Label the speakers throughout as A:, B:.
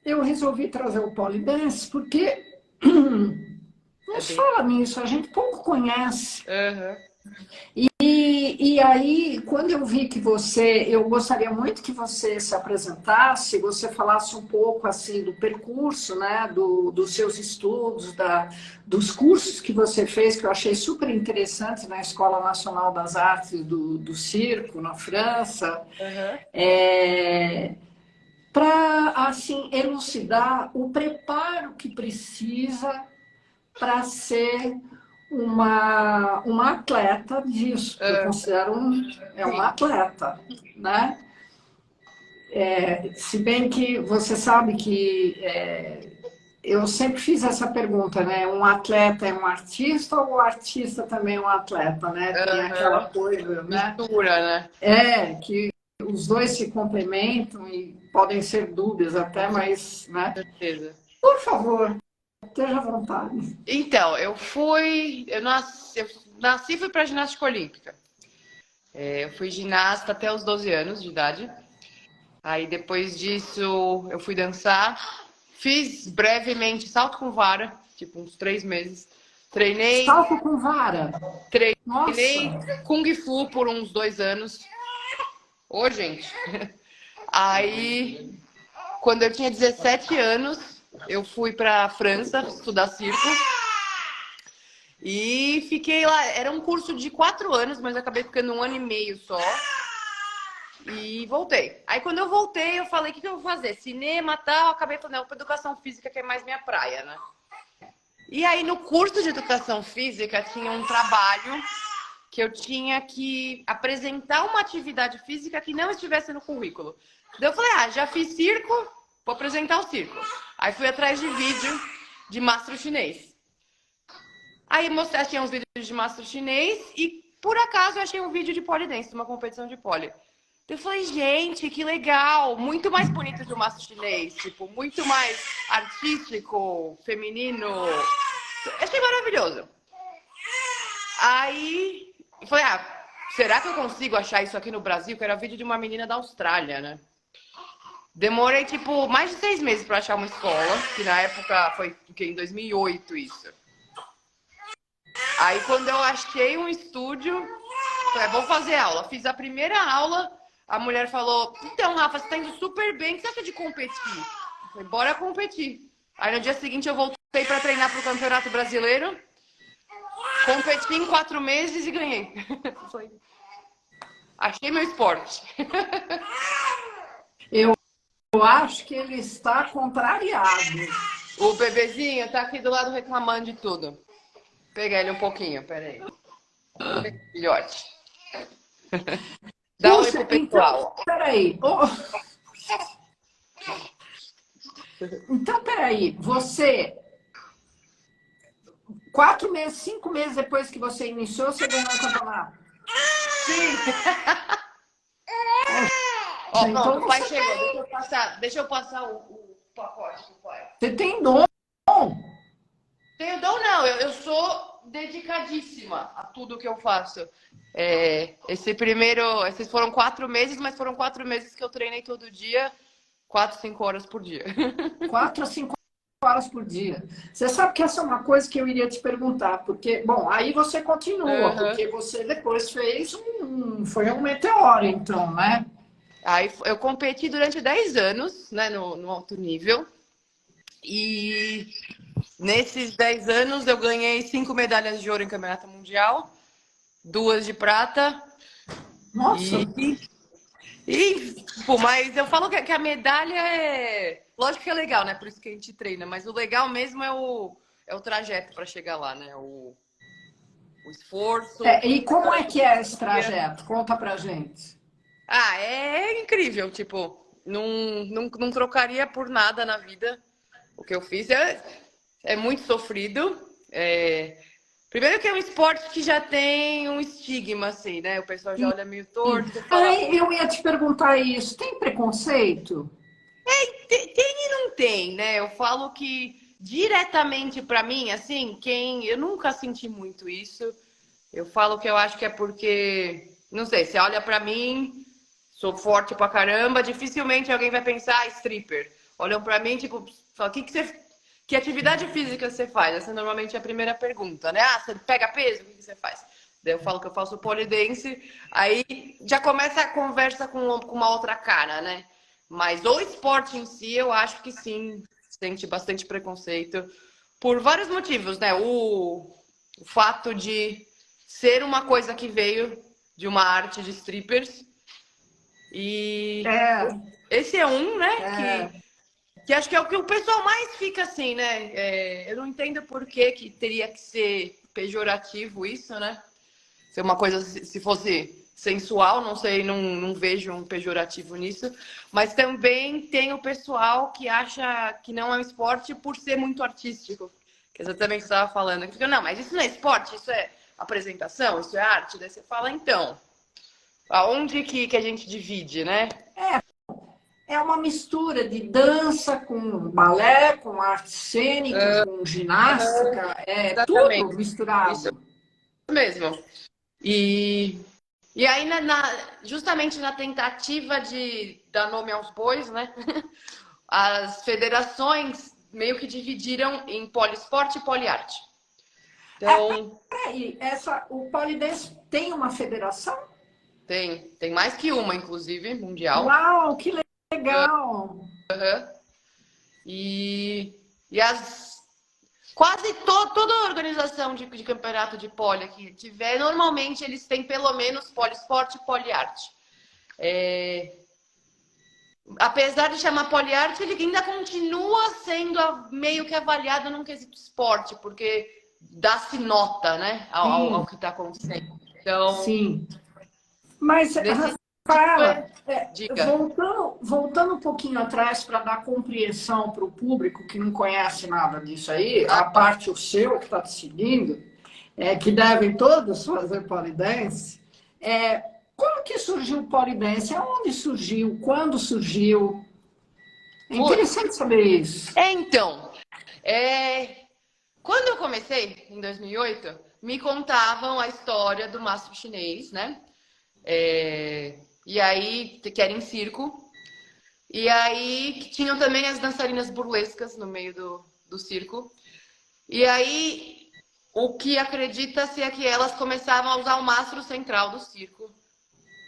A: eu resolvi trazer o polidense porque
B: É
A: nos
B: bem.
A: fala nisso, a gente pouco conhece.
B: Aham.
A: E aí, quando eu vi que eu gostaria muito que você se apresentasse, você falasse um pouco assim do percurso, né, dos seus estudos, dos cursos que você fez, que eu achei super interessante na Escola Nacional das Artes do Circo, na França,
B: Aham.
A: para assim elucidar o preparo que precisa para ser uma atleta disso, que eu
B: Ah,
A: considero uma
B: sim.
A: atleta, né? Se bem que você sabe que eu sempre fiz essa pergunta, né? Um atleta é um artista ou o artista também é um atleta, né? Tem aquela
B: Aham.
A: coisa, né?
B: Mistura, né?
A: Que os dois se complementam e podem ser dúbias
B: Com
A: até, mas, né?
B: certeza.
A: Por favor, esteja à vontade.
B: Então, eu nasci e fui para ginástica olímpica. Eu fui ginasta até os 12 anos de idade. Aí depois disso eu fui dançar. Fiz brevemente salto com vara, tipo uns 3 meses. Treinei,
A: Salto com vara.
B: treinei
A: Nossa,
B: Kung Fu por uns 2 anos. Ô, gente. Aí, quando eu tinha 17 anos, eu fui para França estudar circo. E fiquei lá. Era um curso de 4 anos, mas eu acabei ficando um ano e meio só. E voltei. Aí quando eu voltei, eu falei, o que eu vou fazer? Cinema, tal. Acabei falando, não, educação física, que é mais minha praia, né? E aí no curso de educação física tinha um trabalho que eu tinha que apresentar uma atividade física que não estivesse no currículo. Daí eu falei, já fiz circo, vou apresentar o circo. Aí fui atrás de vídeo de mastro chinês. Aí achei uns vídeos de mastro chinês e por acaso eu achei um vídeo de pole dance, uma competição de pole. Eu falei, gente, que legal, muito mais bonito que o mastro chinês, tipo, muito mais artístico, feminino. Achei maravilhoso. Aí, eu falei, será que eu consigo achar isso aqui no Brasil? Que era vídeo de uma menina da Austrália, né? Demorei, tipo, mais de 6 meses pra achar uma escola, que na época foi em 2008 isso. Aí, quando eu achei um estúdio, falei, vou fazer aula. Fiz a primeira aula, a mulher falou, então, Rafa, você tá indo super bem, o que você acha de competir? Eu falei, bora competir. Aí, no dia seguinte, eu voltei pra treinar pro Campeonato Brasileiro, competi em 4 meses e ganhei. Achei meu esporte.
A: eu acho que ele está contrariado.
B: O bebezinho tá aqui do lado reclamando de tudo. Pegar ele um pouquinho, peraí. Filhote. Dá um oi
A: Puxa,
B: pro
A: então,
B: pessoal.
A: peraí. Então, peraí. Você, 4 meses, 5 meses depois que você iniciou, você ganhou um campeonato.
B: Sim. Ó,
A: Poxa,
B: pronto,
A: então
B: o pai
A: você
B: chegou.
A: tem,
B: Deixa eu passar o pacote pro pai.
A: você tem dom.
B: Tenho dom, não. Eu sou dedicadíssima a tudo que eu faço. Esses foram 4 meses, mas foram 4 meses que eu treinei todo dia, 4, 5 horas por dia.
A: 4 a 5 horas por dia. Você sabe que essa é uma coisa que eu iria te perguntar, porque, bom, aí você continua,
B: Uhum.
A: porque você depois fez foi um meteoro, então, né?
B: Aí eu competi durante 10 anos, né, no alto nível. E nesses 10 anos eu ganhei 5 medalhas de ouro em campeonato mundial, 2 de prata.
A: Nossa,
B: Pô, mas eu falo que a medalha é. Lógico que é legal, né? Por isso que a gente treina, mas o legal mesmo é o trajeto para chegar lá, né? O esforço,
A: e como é que é esse
B: dia.
A: trajeto? Conta pra gente.
B: É incrível, tipo, não trocaria por nada na vida o que eu fiz. É muito sofrido. Primeiro que é um esporte que já tem um estigma, assim, né? O pessoal já olha meio torto e fala,
A: Ai, eu ia te perguntar isso. Tem preconceito?
B: tem e não tem, né? Eu falo que diretamente pra mim, assim, eu nunca senti muito isso. Eu falo que eu acho que é porque, não sei, você olha pra mim, sou forte pra caramba, dificilmente alguém vai pensar, stripper. olham pra mim, tipo, falam, que atividade física você faz? Essa normalmente é a primeira pergunta, né? Ah, você pega peso? O que você faz? Daí eu falo que eu faço pole dance, aí já começa a conversa com uma outra cara, né? Mas o esporte em si, eu acho que sim, sente bastante preconceito por vários motivos, né? O fato de ser uma coisa que veio de uma arte de strippers e
A: É,
B: esse é um, né?
A: é.
B: Que acho que é o que o pessoal mais fica assim, né? Eu não entendo por que teria que ser pejorativo isso, né? Ser uma coisa, se fosse sensual, não sei, não vejo um pejorativo nisso. Mas também tem o pessoal que acha que não é um esporte por ser muito artístico. Que exatamente você estava falando. Que fica, não, mas isso não é esporte, isso é apresentação, isso é arte. Daí você fala, então, aonde que a gente divide, né?
A: É uma mistura de dança com balé, com arte cênica, com ginástica, é tudo
B: Exatamente, isso
A: misturado.
B: mesmo. E, e aí, justamente na tentativa de dar nome aos bois, né? As federações meio que dividiram em poliesporte e poliarte. Então,
A: Peraí, o polidense tem uma federação?
B: tem mais que uma, inclusive, mundial.
A: Uau, que legal!
B: E, quase toda organização de campeonato de pole que tiver, normalmente eles têm pelo menos poliesporte e poliarte. Apesar de chamar poliarte, ele ainda continua sendo meio que avaliado num quesito esporte, porque dá-se nota, né, ao
A: Sim,
B: que está acontecendo. Então,
A: sim. Mas,
B: nesse tipo,
A: Rafaela,
B: diga.
A: voltando um pouquinho atrás para dar compreensão para o público que não conhece nada disso aí, a parte o seu que está te seguindo, que devem todos fazer polidense, como que surgiu o polidense? Aonde surgiu? Quando surgiu? É
B: Putz.
A: interessante saber isso.
B: Então, quando eu comecei, em 2008, me contavam a história do mastro chinês, né? E aí, que era em circo. E aí, que tinham também as dançarinas burlescas no meio do circo. E aí, o que acredita-se é que elas começavam a usar o mastro central do circo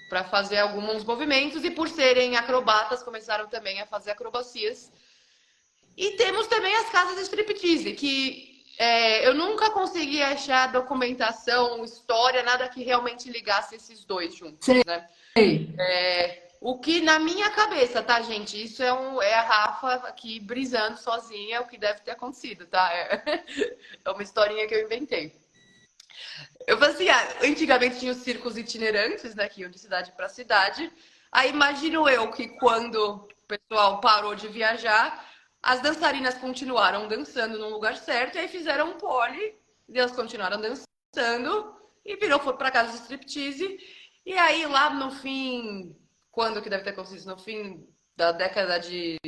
B: para fazer alguns movimentos. E por serem acrobatas, começaram também a fazer acrobacias. E temos também as casas de striptease, que eu nunca consegui achar documentação, história, nada que realmente ligasse esses dois juntos, né?
A: Sei.
B: O que na minha cabeça, tá, gente? Isso é a Rafa aqui brisando sozinha, o que deve ter acontecido, tá? É uma historinha que eu inventei. Eu falei assim, antigamente tinha os circos itinerantes, né, que iam de cidade para cidade. Aí imagino eu que quando o pessoal parou de viajar, as dançarinas continuaram dançando no lugar certo, e aí fizeram um pole, e elas continuaram dançando, e foi para casa de striptease. E aí lá no fim, quando que deve ter acontecido? No fim da década de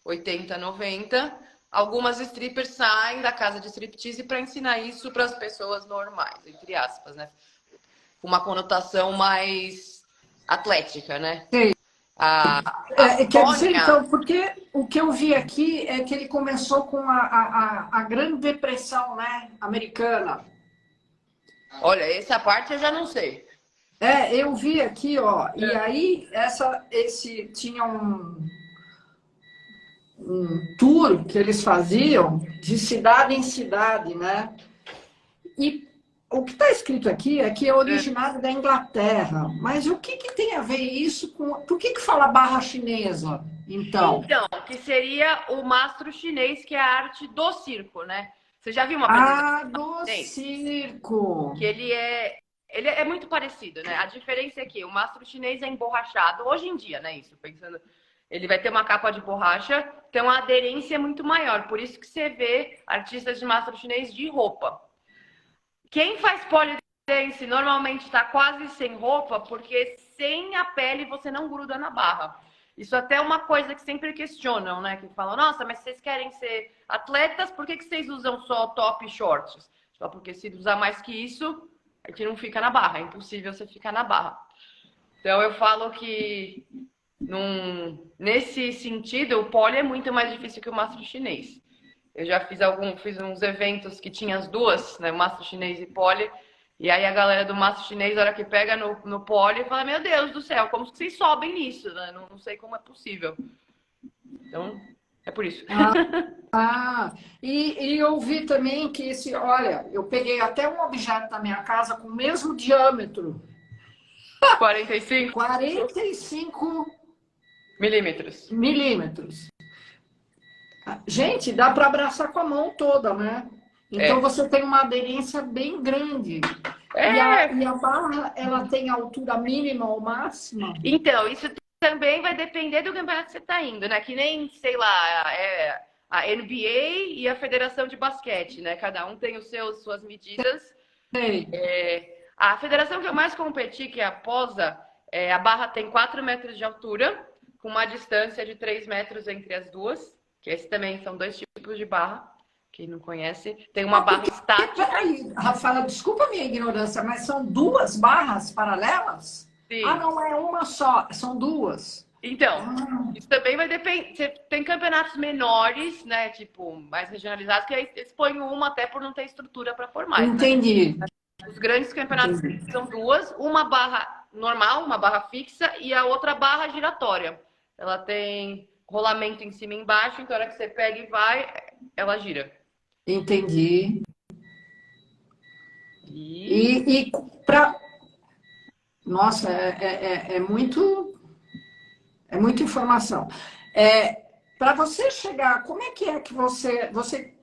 B: 80, 90, algumas strippers saem da casa de striptease para ensinar isso para as pessoas normais, entre aspas, né? Uma conotação mais atlética, né?
A: Sei.
B: A
A: Quer dizer,
B: Sônia,
A: então, porque o que eu vi aqui é que ele começou com a Grande Depressão, né, americana.
B: olha, essa parte eu já não sei.
A: Eu vi aqui, ó, e aí esse tinha um tour que eles faziam de cidade em cidade, né? E o que está escrito aqui é que é originário da Inglaterra, mas o que tem a ver isso com... Por que fala barra chinesa, então?
B: Então, que seria o mastro chinês, que é a arte do circo, né? Você já viu uma apresentação
A: Ah, do
B: chinês?
A: circo.
B: Que ele é muito parecido, né? A diferença é que o mastro chinês é emborrachado, hoje em dia, né? Isso, pensando, ele vai ter uma capa de borracha, então a aderência é muito maior. Por isso que você vê artistas de mastro chinês de roupa. Quem faz polidense normalmente está quase sem roupa, porque sem a pele você não gruda na barra. Isso até é uma coisa que sempre questionam, né? Que falam, nossa, mas vocês querem ser atletas, por que vocês usam só top e shorts? Só porque se usar mais que isso, a gente não fica na barra, é impossível você ficar na barra. Então eu falo que Nesse sentido, o pole é muito mais difícil que o mastro chinês. Eu já fiz uns eventos que tinha as duas, né, mastro chinês e pole, e aí a galera do mastro chinês, na hora que pega no pole, fala, meu Deus do céu, como que vocês sobem nisso, né? Não sei como é possível. Então, é por isso.
A: E eu vi também que olha, eu peguei até um objeto da minha casa com o mesmo diâmetro,
B: 45
A: 45
B: milímetros.
A: milímetros. Gente, dá para abraçar com a mão toda, né? Então você tem uma aderência bem grande. E a barra, ela tem altura mínima ou máxima?
B: Então, isso também vai depender do campeonato que você está indo, né? Que nem, sei lá, a NBA e a Federação de Basquete, né? Cada um tem suas medidas. A federação que eu mais competi, que é a POSA, a barra tem 4 metros de altura, com uma distância de 3 metros entre as duas, que esses também são 2 tipos de barra, quem não conhece. Tem uma barra estática.
A: Peraí, Rafaela, desculpa a minha ignorância, mas são 2 barras paralelas?
B: Sim.
A: Não é uma só, são 2.
B: Então, isso também vai depender. Você tem campeonatos menores, né? Tipo, mais regionalizados, que aí eles põem uma até por não ter estrutura para formar.
A: Entendi.
B: Né? Os grandes campeonatos são 2, uma barra normal, uma barra fixa, e a outra barra giratória. Ela tem rolamento em cima e embaixo, então na hora que você pega e vai, ela gira.
A: Entendi. E para... Nossa, é muita informação. Para você chegar, como é que você...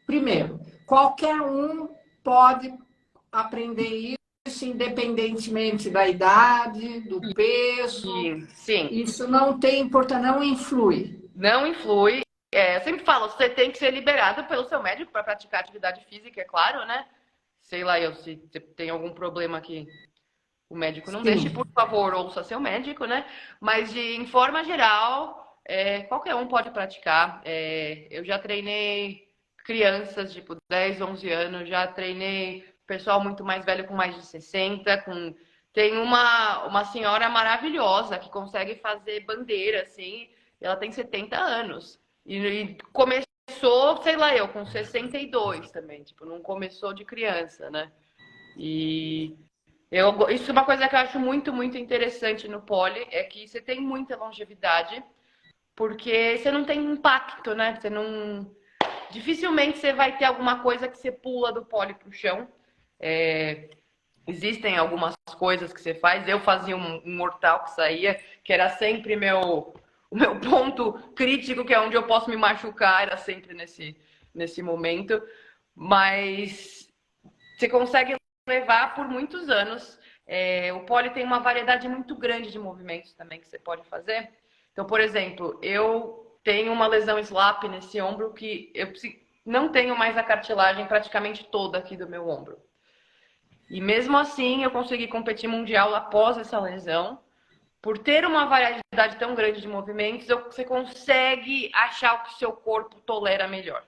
A: Primeiro, qualquer um pode aprender isso, independentemente da idade, do peso.
B: Sim.
A: Isso não tem importância, não influi.
B: Não influi. Eu sempre falo, você tem que ser liberado pelo seu médico para praticar atividade física, é claro, né? Sei lá, se tem algum problema que o médico não deixe, por favor, ouça seu médico, né? Mas em forma geral, qualquer um pode praticar. Eu já treinei crianças, tipo, 10, 11 anos, já treinei pessoal muito mais velho, com mais de 60, tem uma senhora maravilhosa que consegue fazer bandeira, assim, ela tem 70 anos. E começou, sei lá, eu com 62 também, tipo, não começou de criança, né? E isso é uma coisa que eu acho muito, muito interessante no pole, é que você tem muita longevidade, porque você não tem impacto, né? Dificilmente você vai ter alguma coisa que você pula do pole pro chão. Existem algumas coisas que você faz. Eu fazia um mortal que saía, que era sempre o meu ponto crítico, que é onde eu posso me machucar, era sempre nesse momento. Mas você consegue levar por muitos anos. O pole tem uma variedade muito grande de movimentos também que você pode fazer. Então, por exemplo, eu tenho uma lesão slap nesse ombro que eu não tenho mais a cartilagem praticamente toda aqui do meu ombro. E mesmo assim, eu consegui competir mundial após essa lesão. Por ter uma variedade tão grande de movimentos, você consegue achar o que o seu corpo tolera melhor.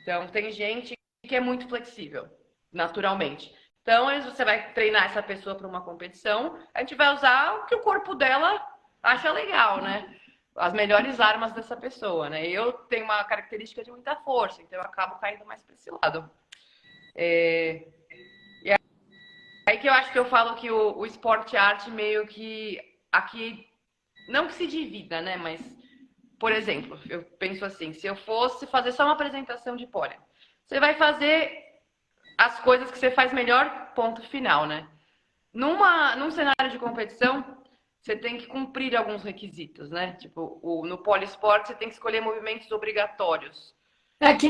B: Então, tem gente que é muito flexível, naturalmente. Então, você vai treinar essa pessoa para uma competição, a gente vai usar o que o corpo dela acha legal, né? As melhores armas dessa pessoa, né? Eu tenho uma característica de muita força, então eu acabo caindo mais para esse lado. Aí que eu acho que eu falo que o esporte arte meio que aqui, não que se divida, né? Mas, por exemplo, eu penso assim, se eu fosse fazer só uma apresentação de pole, você vai fazer as coisas que você faz melhor, ponto final, né? Num cenário de competição, você tem que cumprir alguns requisitos, né? Tipo, no poliesporte você tem que escolher movimentos obrigatórios.
A: É que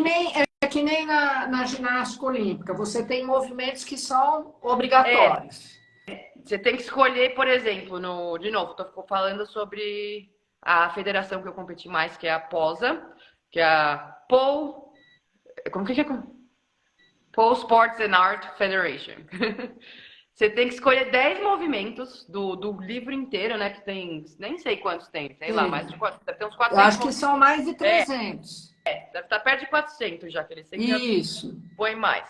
A: nem na ginástica olímpica, você tem movimentos que são obrigatórios.
B: Você tem que escolher, por exemplo, de novo, estou falando sobre a federação que eu competi mais, que é a POSA, que é a como que é? Pole Sports and Art Federation. Você tem que escolher 10 movimentos do livro inteiro, né? Que tem, nem sei quantos tem, sei lá, mais de 400, deve ter uns 400.
A: Eu acho que são mais de 300.
B: Deve estar perto de 400 já, que eles sempre
A: Isso.
B: põem mais.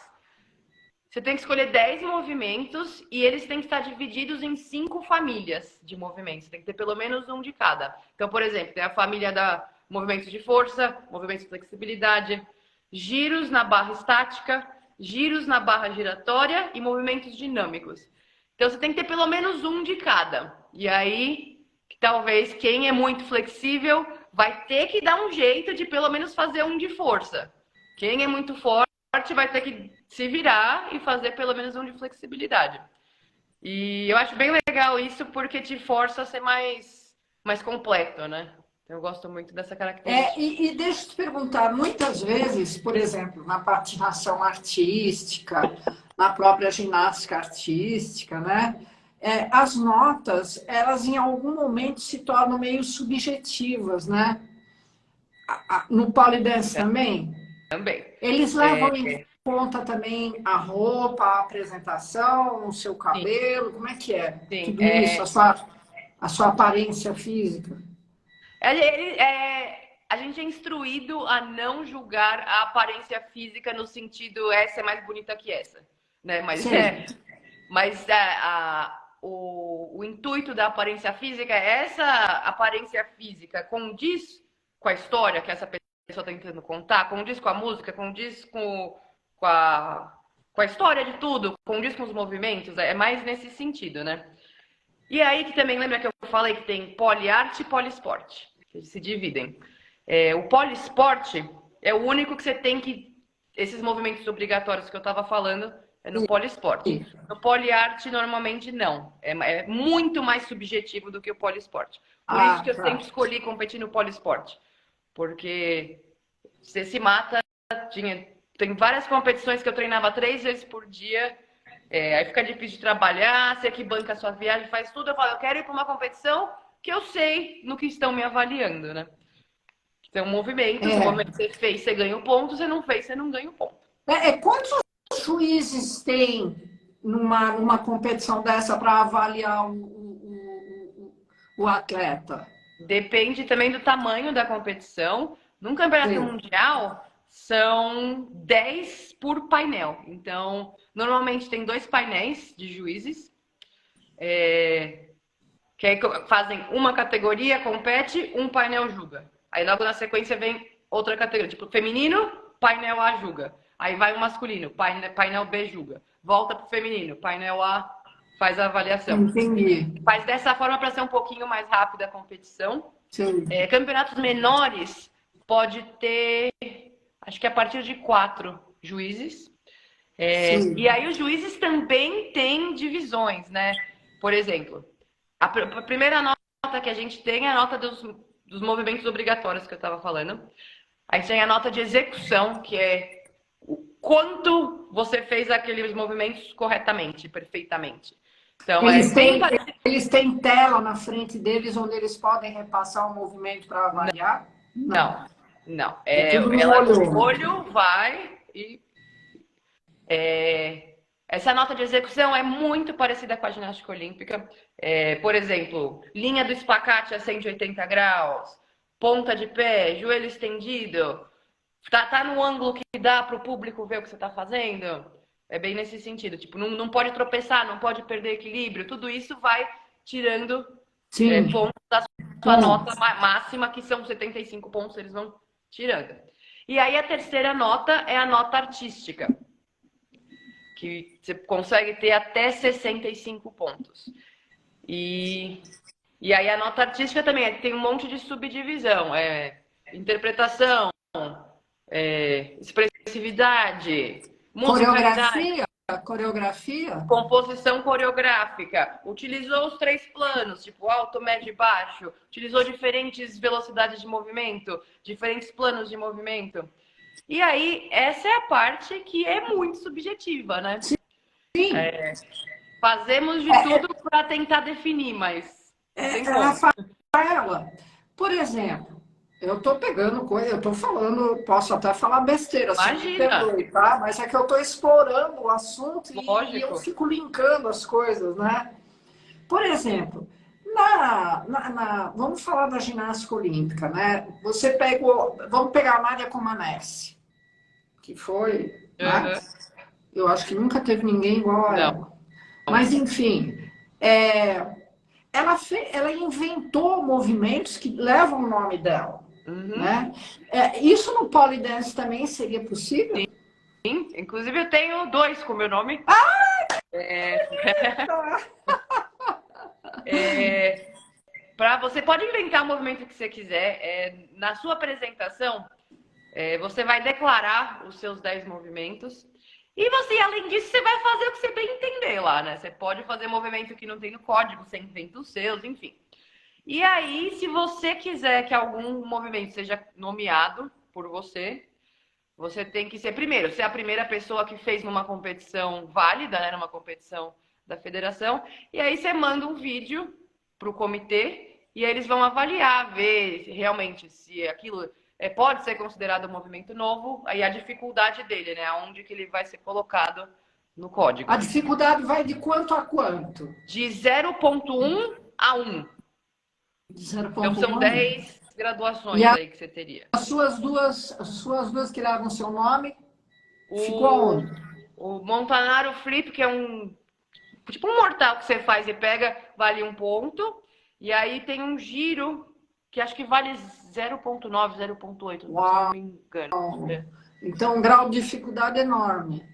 B: Você tem que escolher 10 movimentos e eles têm que estar divididos em 5 famílias de movimentos. Tem que ter pelo menos um de cada. Então, por exemplo, tem a família da movimentos de força, movimentos de flexibilidade, giros na barra estática, giros na barra giratória e movimentos dinâmicos. Então, você tem que ter pelo menos um de cada. E aí, talvez quem é muito flexível vai ter que dar um jeito de pelo menos fazer um de força. Quem é muito forte vai ter que se virar e fazer pelo menos um de flexibilidade. E eu acho bem legal isso porque te força a ser mais completo, né? Eu gosto muito dessa característica.
A: E deixa eu te perguntar, muitas vezes, por exemplo, na patinação artística, na própria ginástica artística, né? As notas, elas em algum momento se tornam meio subjetivas, né? No polydance também?
B: Também.
A: Eles levam em conta também a roupa, a apresentação, o seu cabelo, como é que é?
B: Sim,
A: Tudo isso, a sua aparência física?
B: A gente é instruído a não julgar a aparência física no sentido essa é mais bonita que essa, né? O intuito da aparência física é essa aparência física condiz com a história que essa pessoa está tentando contar, condiz com a música, condiz com a história de tudo, condiz com os movimentos, é mais nesse sentido, né? E aí que também lembra que eu falei que tem poliarte e poliesporte, que eles se dividem. O poliesporte é o único que você tem que... Esses movimentos obrigatórios que eu estava falando é no poliesporte. No poliarte, normalmente, não. É muito mais subjetivo do que o poliesporte. Por isso que eu sempre escolhi competir no poliesporte. Porque você se mata... Tem várias competições que eu treinava 3 vezes por dia... aí fica difícil de trabalhar, você que banca a sua viagem, faz tudo. Eu falo, eu quero ir para uma competição que eu sei no que estão me avaliando, né? Então, movimentos, o movimento que você fez, você ganha o ponto, você não fez, você não ganha o ponto.
A: Quantos juízes tem numa competição dessa para avaliar o atleta?
B: Depende também do tamanho da competição. Num campeonato mundial, são 10 por painel. Então, normalmente tem 2 painéis de juízes, que aí fazem uma categoria, compete, um painel julga. Aí logo na sequência vem outra categoria, tipo feminino, painel A julga. Aí vai o masculino, painel B julga. Volta pro feminino, painel A faz a avaliação.
A: Entendi.
B: Faz dessa forma para ser um pouquinho mais rápida a competição.
A: Sim.
B: Campeonatos menores pode ter, acho que a partir de 4 juízes. E aí os juízes também têm divisões, né? Por exemplo, a primeira nota que a gente tem é a nota dos movimentos obrigatórios que eu estava falando. Aí tem a nota de execução, que é o quanto você fez aqueles movimentos corretamente, perfeitamente. Então,
A: eles têm tela na frente deles onde eles podem repassar o movimento para avaliar?
B: Não. O olho vai e... essa nota de execução é muito parecida com a ginástica olímpica. Por exemplo, linha do espacate a 180 graus, ponta de pé, joelho estendido. Tá no ângulo que dá para o público ver o que você está fazendo. É bem nesse sentido. Tipo, não pode tropeçar, não pode perder equilíbrio. Tudo isso vai tirando pontos da sua nota máxima, que são 75 pontos, eles vão tirando. E aí a terceira nota é a nota artística, que você consegue ter até 65 pontos. E aí a nota artística também tem um monte de subdivisão. Interpretação, expressividade, musicalidade,
A: coreografia,
B: composição coreográfica. Utilizou os 3 planos, tipo alto, médio e baixo. Utilizou diferentes velocidades de movimento, diferentes planos de movimento. E aí, essa é a parte que é muito subjetiva, né?
A: Sim.
B: Fazemos de tudo para tentar definir, mas não tem como.
A: Rafaela, por exemplo, eu estou pegando coisa, eu estou falando, posso até falar besteira, assim, me perdoe, tá? Mas é que eu estou explorando o assunto e eu fico linkando as coisas, né? Por exemplo, vamos falar da ginástica olímpica, né? Vamos pegar a Nadia Comaneci, que foi... Né? Eu acho que nunca teve ninguém igual a
B: Não.
A: ela. Mas, enfim, ela inventou movimentos que levam o nome dela.
B: Uhum.
A: Né? Isso no Polydance também seria possível?
B: Sim. Inclusive, eu tenho 2 com meu nome. Você pode inventar o movimento que você quiser. Na sua apresentação, você vai declarar os seus 10 movimentos. E você, além disso, você vai fazer o que você bem entender lá, né? Você pode fazer movimento que não tem no código, você inventa os seus, enfim. E aí, se você quiser que algum movimento seja nomeado por você, você tem que ser, primeiro, ser a primeira pessoa que fez numa competição válida, né? Numa competição da federação. E aí você manda um vídeo para o comitê e aí eles vão avaliar, ver realmente se aquilo pode ser considerado um movimento novo, aí a dificuldade dele, né? Aonde que ele vai ser colocado no código.
A: A dificuldade vai de quanto a quanto?
B: De 0,1 a 1.
A: De 0,1
B: Então são
A: a 1.
B: 10 graduações
A: E
B: aí que você teria.
A: as suas duas que levam seu nome, ficou
B: O,
A: aonde?
B: o Montanaro Flip, que é tipo um mortal que você faz e pega, vale 1 ponto. E aí tem um giro que acho que vale 0,9, 0,8, se não me engano.
A: Então, um grau de dificuldade enorme.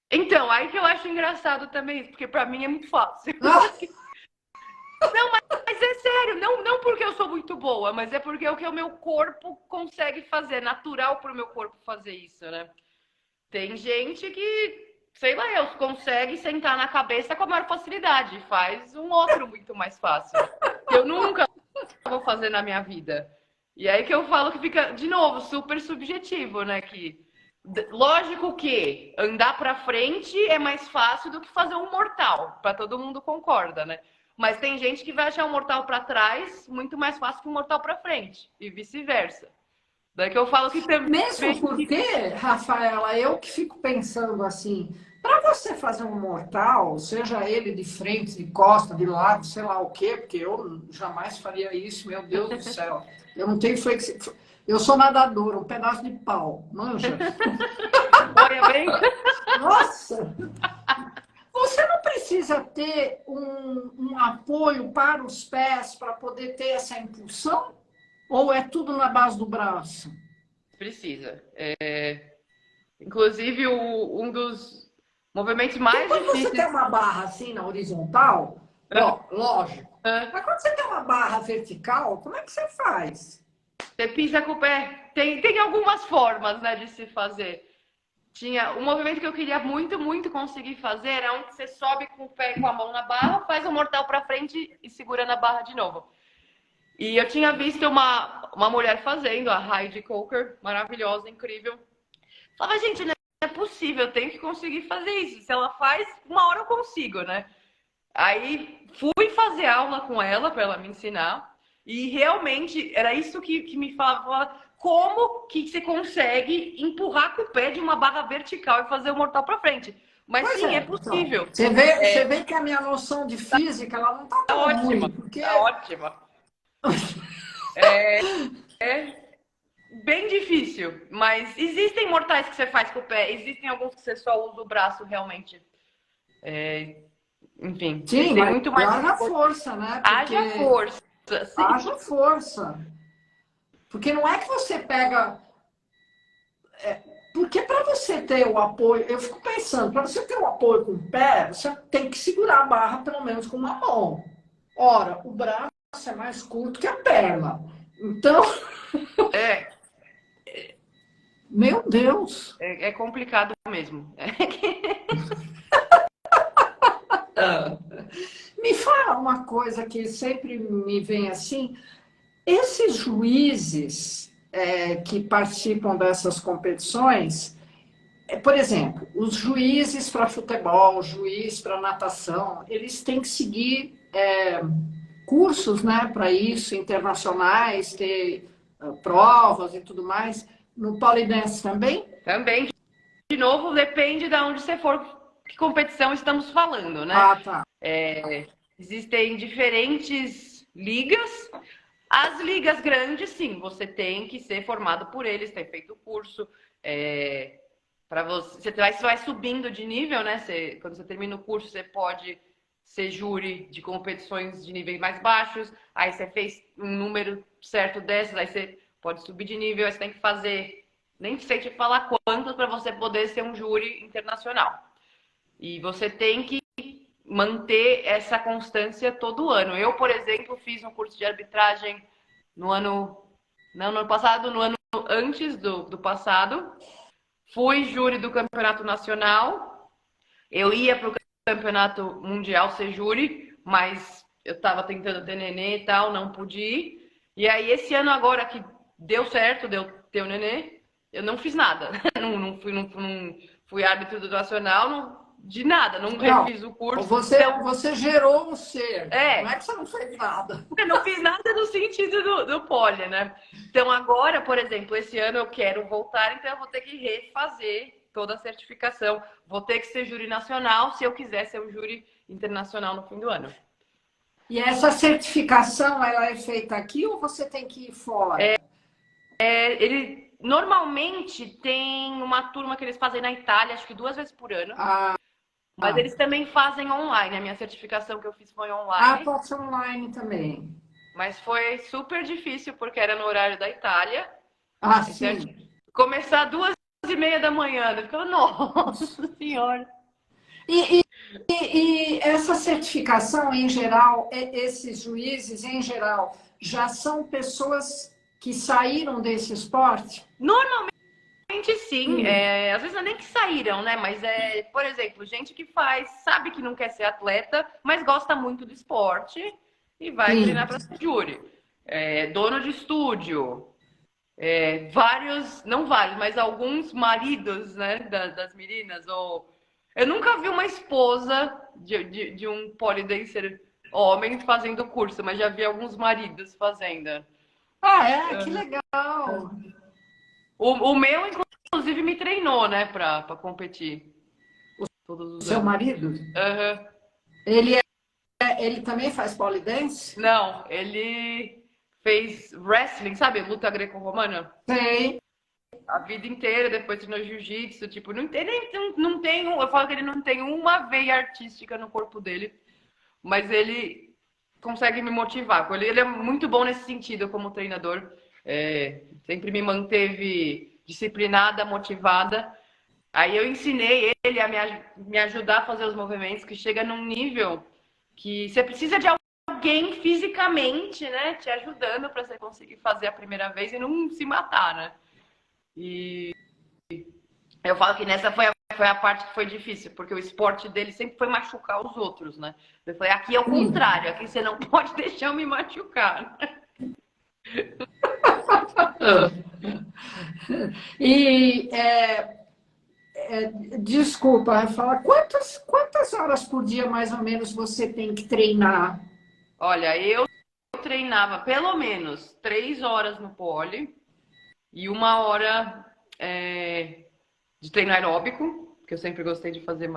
B: Então, aí que eu acho engraçado também, porque pra mim é muito fácil. Não, mas é sério, não porque eu sou muito boa, mas é porque é o que o meu corpo consegue fazer, é natural pro meu corpo fazer isso, né? Tem gente que, sei lá, eu consegue sentar na cabeça com a maior facilidade, faz um outro muito mais fácil. Que eu nunca vou fazer na minha vida. E aí que eu falo que fica, de novo, super subjetivo, né? Que lógico que andar pra frente é mais fácil do que fazer um mortal, pra todo mundo concorda, né? Mas tem gente que vai achar um mortal pra trás muito mais fácil que um mortal pra frente e vice-versa. Daí que eu falo que também.
A: Mesmo porque, Rafaela, eu que fico pensando assim, para você fazer um mortal, seja ele de frente, de costa, de lado, sei lá o quê, porque eu jamais faria isso, meu Deus do céu. Eu não tenho flexibilidade. Eu sou nadador, um pedaço de pau, manja.
B: Olha bem.
A: Nossa! Você não precisa ter um apoio para os pés para poder ter essa impulsão? Ou é tudo na base do braço?
B: Precisa. Inclusive, um dos movimentos
A: Porque
B: mais
A: quando você tem
B: difíceis.
A: uma barra assim na horizontal, lógico. Mas quando você tem uma barra vertical, como é que você faz?
B: Você pisa com o pé. Tem algumas formas, né, de se fazer. Tinha um movimento que eu queria muito, muito conseguir fazer, é um que você sobe com o pé e com a mão na barra, faz um mortal para frente e segura na barra de novo. E eu tinha visto uma mulher fazendo, a Heidi Coker, maravilhosa, incrível. Falava, gente, não é possível, eu tenho que conseguir fazer isso. Se ela faz, uma hora eu consigo, né? Aí fui fazer aula com ela para ela me ensinar. E realmente era isso que me falava. Como que você consegue empurrar com o pé de uma barra vertical e fazer o mortal para frente? Mas
A: Pois
B: sim, é
A: então,
B: possível.
A: você vê que a minha noção de física ela não está
B: Tá
A: tão
B: ótima,
A: ruim, porque
B: tá ótima. É bem difícil, mas existem mortais que você faz com o pé, existem alguns que você só usa o braço realmente. Enfim,
A: sim,
B: tem
A: mas
B: muito mais.
A: haja força, né? Porque
B: Haja força, sim.
A: haja força. Porque não é que você pega. Porque para você ter o apoio, eu fico pensando, para você ter o apoio com o pé, você tem que segurar a barra pelo menos com uma mão. Ora, o braço é mais curto que a perna. Então,
B: É,
A: meu Deus.
B: é complicado mesmo.
A: Me fala uma coisa que sempre me vem assim: esses juízes que participam dessas competições, por exemplo, os juízes para futebol, juiz para natação, eles têm que seguir cursos, né, para isso, internacionais, ter provas e tudo mais. No Polidense também?
B: Também, de novo, depende de onde você for, que competição estamos falando, né?
A: Ah, tá.
B: Existem diferentes ligas. As ligas grandes, sim, você tem que ser formado por eles, ter feito o curso, para você vai subindo de nível, né? Quando você termina o curso, você pode ser júri de competições de níveis mais baixos. Aí você fez um número certo dessas, aí você pode subir de nível. Aí você tem que fazer, nem sei te falar quantos para você poder ser um júri internacional. E você tem que manter essa constância todo ano. Eu, por exemplo, fiz um curso de arbitragem no ano passado, no ano antes do passado. Fui júri do campeonato nacional. Eu ia para o campeonato mundial ser júri, mas eu estava tentando ter nenê e tal, não pude ir. E aí, esse ano agora que deu certo, deu ter o nenê, eu não fiz nada. Não fui árbitro do nacional, de nada, não refiz o curso.
A: Você gerou um ser,
B: não
A: é que você não fez nada.
B: Eu não fiz nada no sentido do pole, né? Então agora, por exemplo, esse ano eu quero voltar, então eu vou ter que refazer toda a certificação. Vou ter que ser júri nacional se eu quiser ser um júri internacional no fim do ano.
A: E essa certificação, ela é feita aqui ou você tem que ir fora?
B: Ele normalmente tem uma turma que eles fazem na Itália, acho que 2 vezes por ano. Mas eles também fazem online. A minha certificação que eu fiz foi online.
A: Pode ser online também.
B: Mas foi super difícil, porque era no horário da Itália.
A: Sim.
B: Começar 2h30 da manhã. Eu ficava, nossa senhora.
A: E essa certificação, em geral, esses juízes, em geral, já são pessoas que saíram desse esporte?
B: Normalmente, sim. Às vezes não é nem que saíram, né? Mas por exemplo, gente que sabe que não quer ser atleta, mas gosta muito do esporte e vai treinar para ser júri. Dono de estúdio. Não vários, mas alguns maridos, né, das meninas. Eu nunca vi uma esposa de um pole dancer homem fazendo curso, mas já vi alguns maridos fazendo.
A: Que legal!
B: O meu, inclusive, me treinou, né, pra competir.
A: Todos os seu marido?
B: Uhum.
A: Ele também faz pole dance?
B: Não, ele fez wrestling, sabe? Luta greco-romana.
A: Sei.
B: A vida inteira, depois treinou jiu-jitsu, tipo, não tem, eu falo que ele não tem uma veia artística no corpo dele, mas ele consegue me motivar. Ele é muito bom nesse sentido como treinador, sempre me manteve disciplinada, motivada. Aí eu ensinei ele a me ajudar a fazer os movimentos, que chega num nível que você precisa de alguém fisicamente, né, te ajudando para você conseguir fazer a primeira vez e não se matar, né? E eu falo que nessa foi a parte que foi difícil, porque o esporte dele sempre foi machucar os outros, né? Eu falei, aqui é o contrário, aqui você não pode deixar eu me machucar.
A: Desculpa, fala, quantas horas por dia, mais ou menos, você tem que treinar?
B: Olha, eu treinava pelo menos 3 horas no pole e 1 hora de treino aeróbico, que eu sempre gostei de fazer,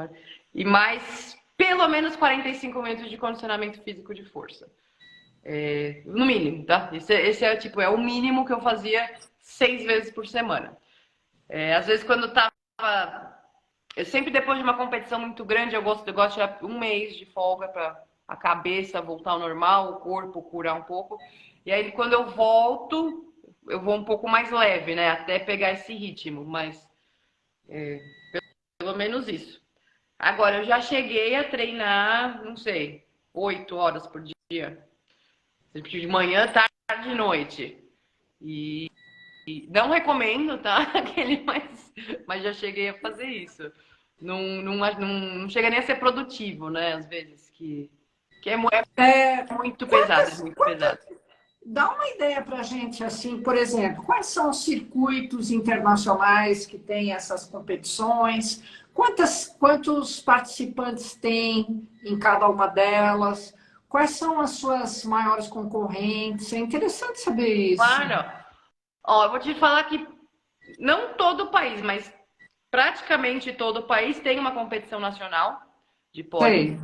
B: e mais pelo menos 45 minutos de condicionamento físico de força. No mínimo, tá? Esse é o mínimo que eu fazia 6 vezes por semana. Às vezes quando eu sempre depois de uma competição muito grande, eu gosto de 1 mês de folga para a cabeça voltar ao normal, o corpo curar um pouco. E aí quando eu volto, eu vou um pouco mais leve, né? Até pegar esse ritmo, mas pelo menos isso. Agora, eu já cheguei a treinar, não sei, 8 horas por dia. De manhã, tarde e noite. E não recomendo, tá? Mas já cheguei a fazer isso. Não chega nem a ser produtivo, né? Às vezes, que é muito pesado, é muito pesado.
A: Dá uma ideia para a gente, assim, por exemplo, quais são os circuitos internacionais que têm essas competições? Quantos participantes tem em cada uma delas? Quais são as suas maiores concorrentes? É interessante saber isso.
B: Claro. Eu vou te falar que não todo o país, mas praticamente todo o país tem uma competição nacional de pole.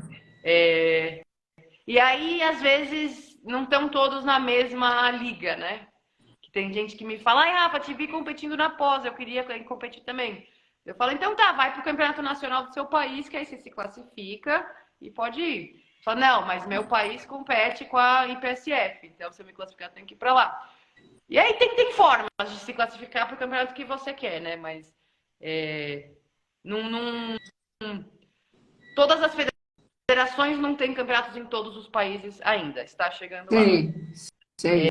B: E aí, às vezes, não estão todos na mesma liga, né? Que tem gente que me fala, Rafa, te vi competindo na pós, eu queria competir também. Eu falo, então tá, vai pro campeonato nacional do seu país, que aí você se classifica e pode ir. Fala, não, mas meu país compete com a IPSF, então se eu me classificar, eu tenho que ir pra lá. E aí tem formas de se classificar pro campeonato que você quer, né? Mas não, todas as federações não têm campeonatos em todos os países ainda. Está chegando lá.
A: Sei, sei.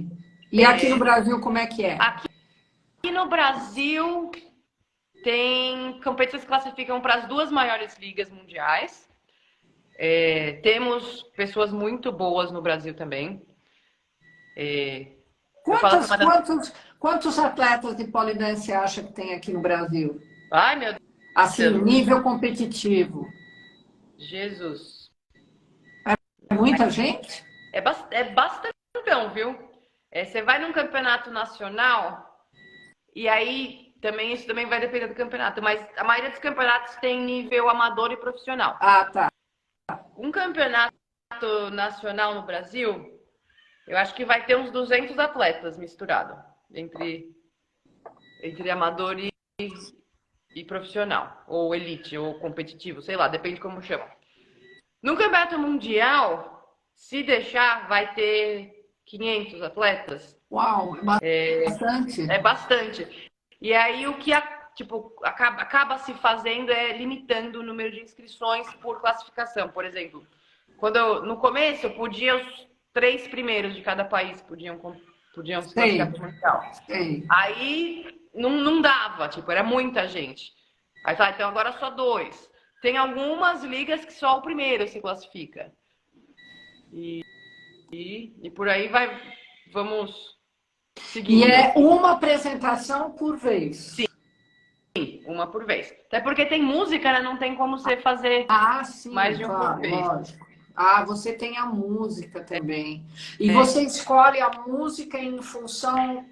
A: E aqui no Brasil, como é que é?
B: Aqui no Brasil tem competições que classificam para as 2 maiores ligas mundiais. Temos pessoas muito boas no Brasil também.
A: Quantos atletas de polidense você acha que tem aqui no Brasil?
B: Ai, meu Deus.
A: Assim, nível competitivo.
B: Jesus.
A: É muita gente?
B: É bastante, viu? Você vai num campeonato nacional e aí isso também vai depender do campeonato, mas a maioria dos campeonatos tem nível amador e profissional.
A: Ah, tá.
B: Um campeonato nacional no Brasil, eu acho que vai ter uns 200 atletas misturados entre amador e profissional, ou elite, ou competitivo, sei lá, depende como chama. No campeonato mundial, se deixar, vai ter 500 atletas.
A: Uau, é bastante.
B: É bastante. E aí o que acaba se fazendo é limitando o número de inscrições por classificação. Por exemplo, no começo eu podia os 3 primeiros de cada país podiam se classificar para o mundial. Aí não dava, era muita gente. Aí fala, então agora só 2. Tem algumas ligas que só o primeiro se classifica. E por aí vamos seguindo.
A: E é uma apresentação por vez?
B: Sim, uma por vez. Até porque tem música, né? Não tem como você fazer mais de uma por vez.
A: Lógico. Ah, você tem a música também. E você escolhe a música em função...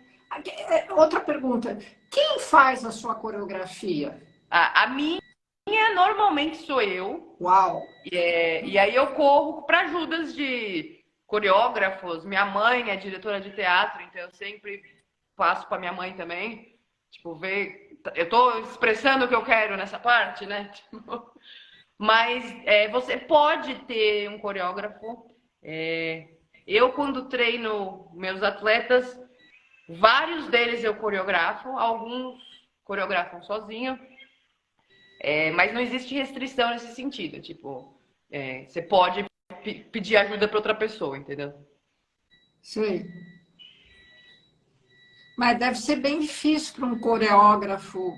A: Outra pergunta. Quem faz a sua coreografia?
B: A minha normalmente sou eu.
A: Uau!
B: E aí eu corro para ajudas de coreógrafos. Minha mãe é diretora de teatro, então eu sempre passo para minha mãe também. Eu tô expressando o que eu quero nessa parte, né? Mas você pode ter um coreógrafo. Eu, quando treino meus atletas, vários deles eu coreografo, alguns coreografam sozinho. Mas não existe restrição nesse sentido. Você pode pedir ajuda para outra pessoa, entendeu?
A: Sei. Mas deve ser bem difícil para um coreógrafo.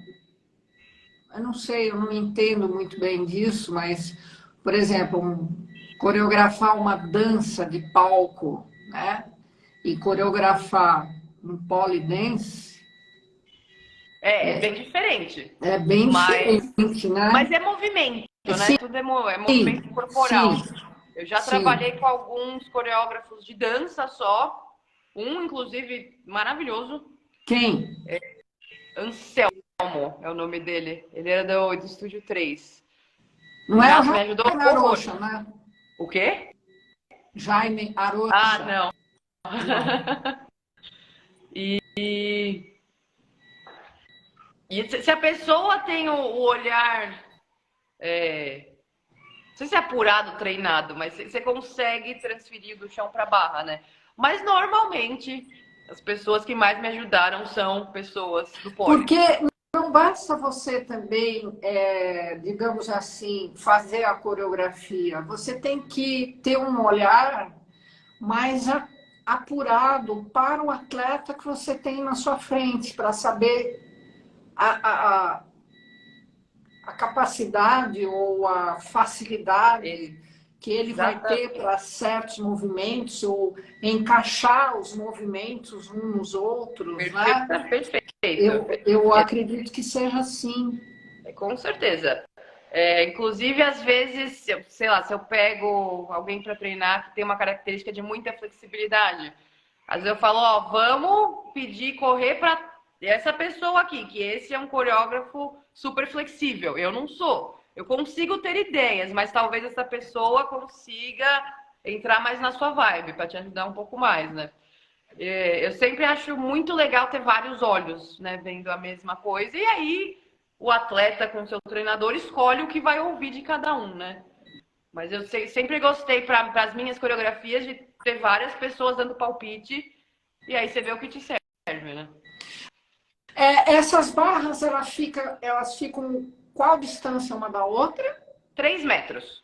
A: Eu não sei, eu não entendo muito bem disso, mas, por exemplo, coreografar uma dança de palco, né? E coreografar um pole dance.
B: É bem diferente.
A: É bem diferente, né?
B: Mas é movimento, né?
A: Sim,
B: Tudo é movimento corporal.
A: sim,
B: Eu já trabalhei com alguns coreógrafos de dança só. Um, inclusive, maravilhoso.
A: Quem?
B: Anselmo é o nome dele. Ele era do Estúdio 3.
A: Não é o
B: me ajudou
A: Jaime Arocha, né?
B: O quê?
A: Jaime Arocha.
B: Ah, não. E se a pessoa tem o olhar, não sei se é apurado, treinado, mas você consegue transferir do chão para a barra, né? Mas normalmente as pessoas que mais me ajudaram são pessoas do pódio.
A: Porque não basta você também, digamos assim, fazer a coreografia. Você tem que ter um olhar mais apurado para o atleta que você tem na sua frente, para saber a capacidade ou a facilidade que ele vai ter para certos movimentos ou encaixar os movimentos uns nos outros, né?
B: Perfeito.
A: Eu acredito que seja assim.
B: Com certeza. Inclusive, às vezes, sei lá, se eu pego alguém para treinar que tem uma característica de muita flexibilidade, às vezes eu falo, vamos pedir correr para essa pessoa aqui, que esse é um coreógrafo super flexível. Eu não sou. Eu consigo ter ideias, mas talvez essa pessoa consiga entrar mais na sua vibe, para te ajudar um pouco mais, né? Eu sempre acho muito legal ter vários olhos, né, vendo a mesma coisa. E aí, o atleta com o seu treinador escolhe o que vai ouvir de cada um, né? Mas eu sempre gostei para as minhas coreografias de ter várias pessoas dando palpite e aí você vê o que te serve, né?
A: Essas barras, elas ficam qual distância uma da outra?
B: 3 metros.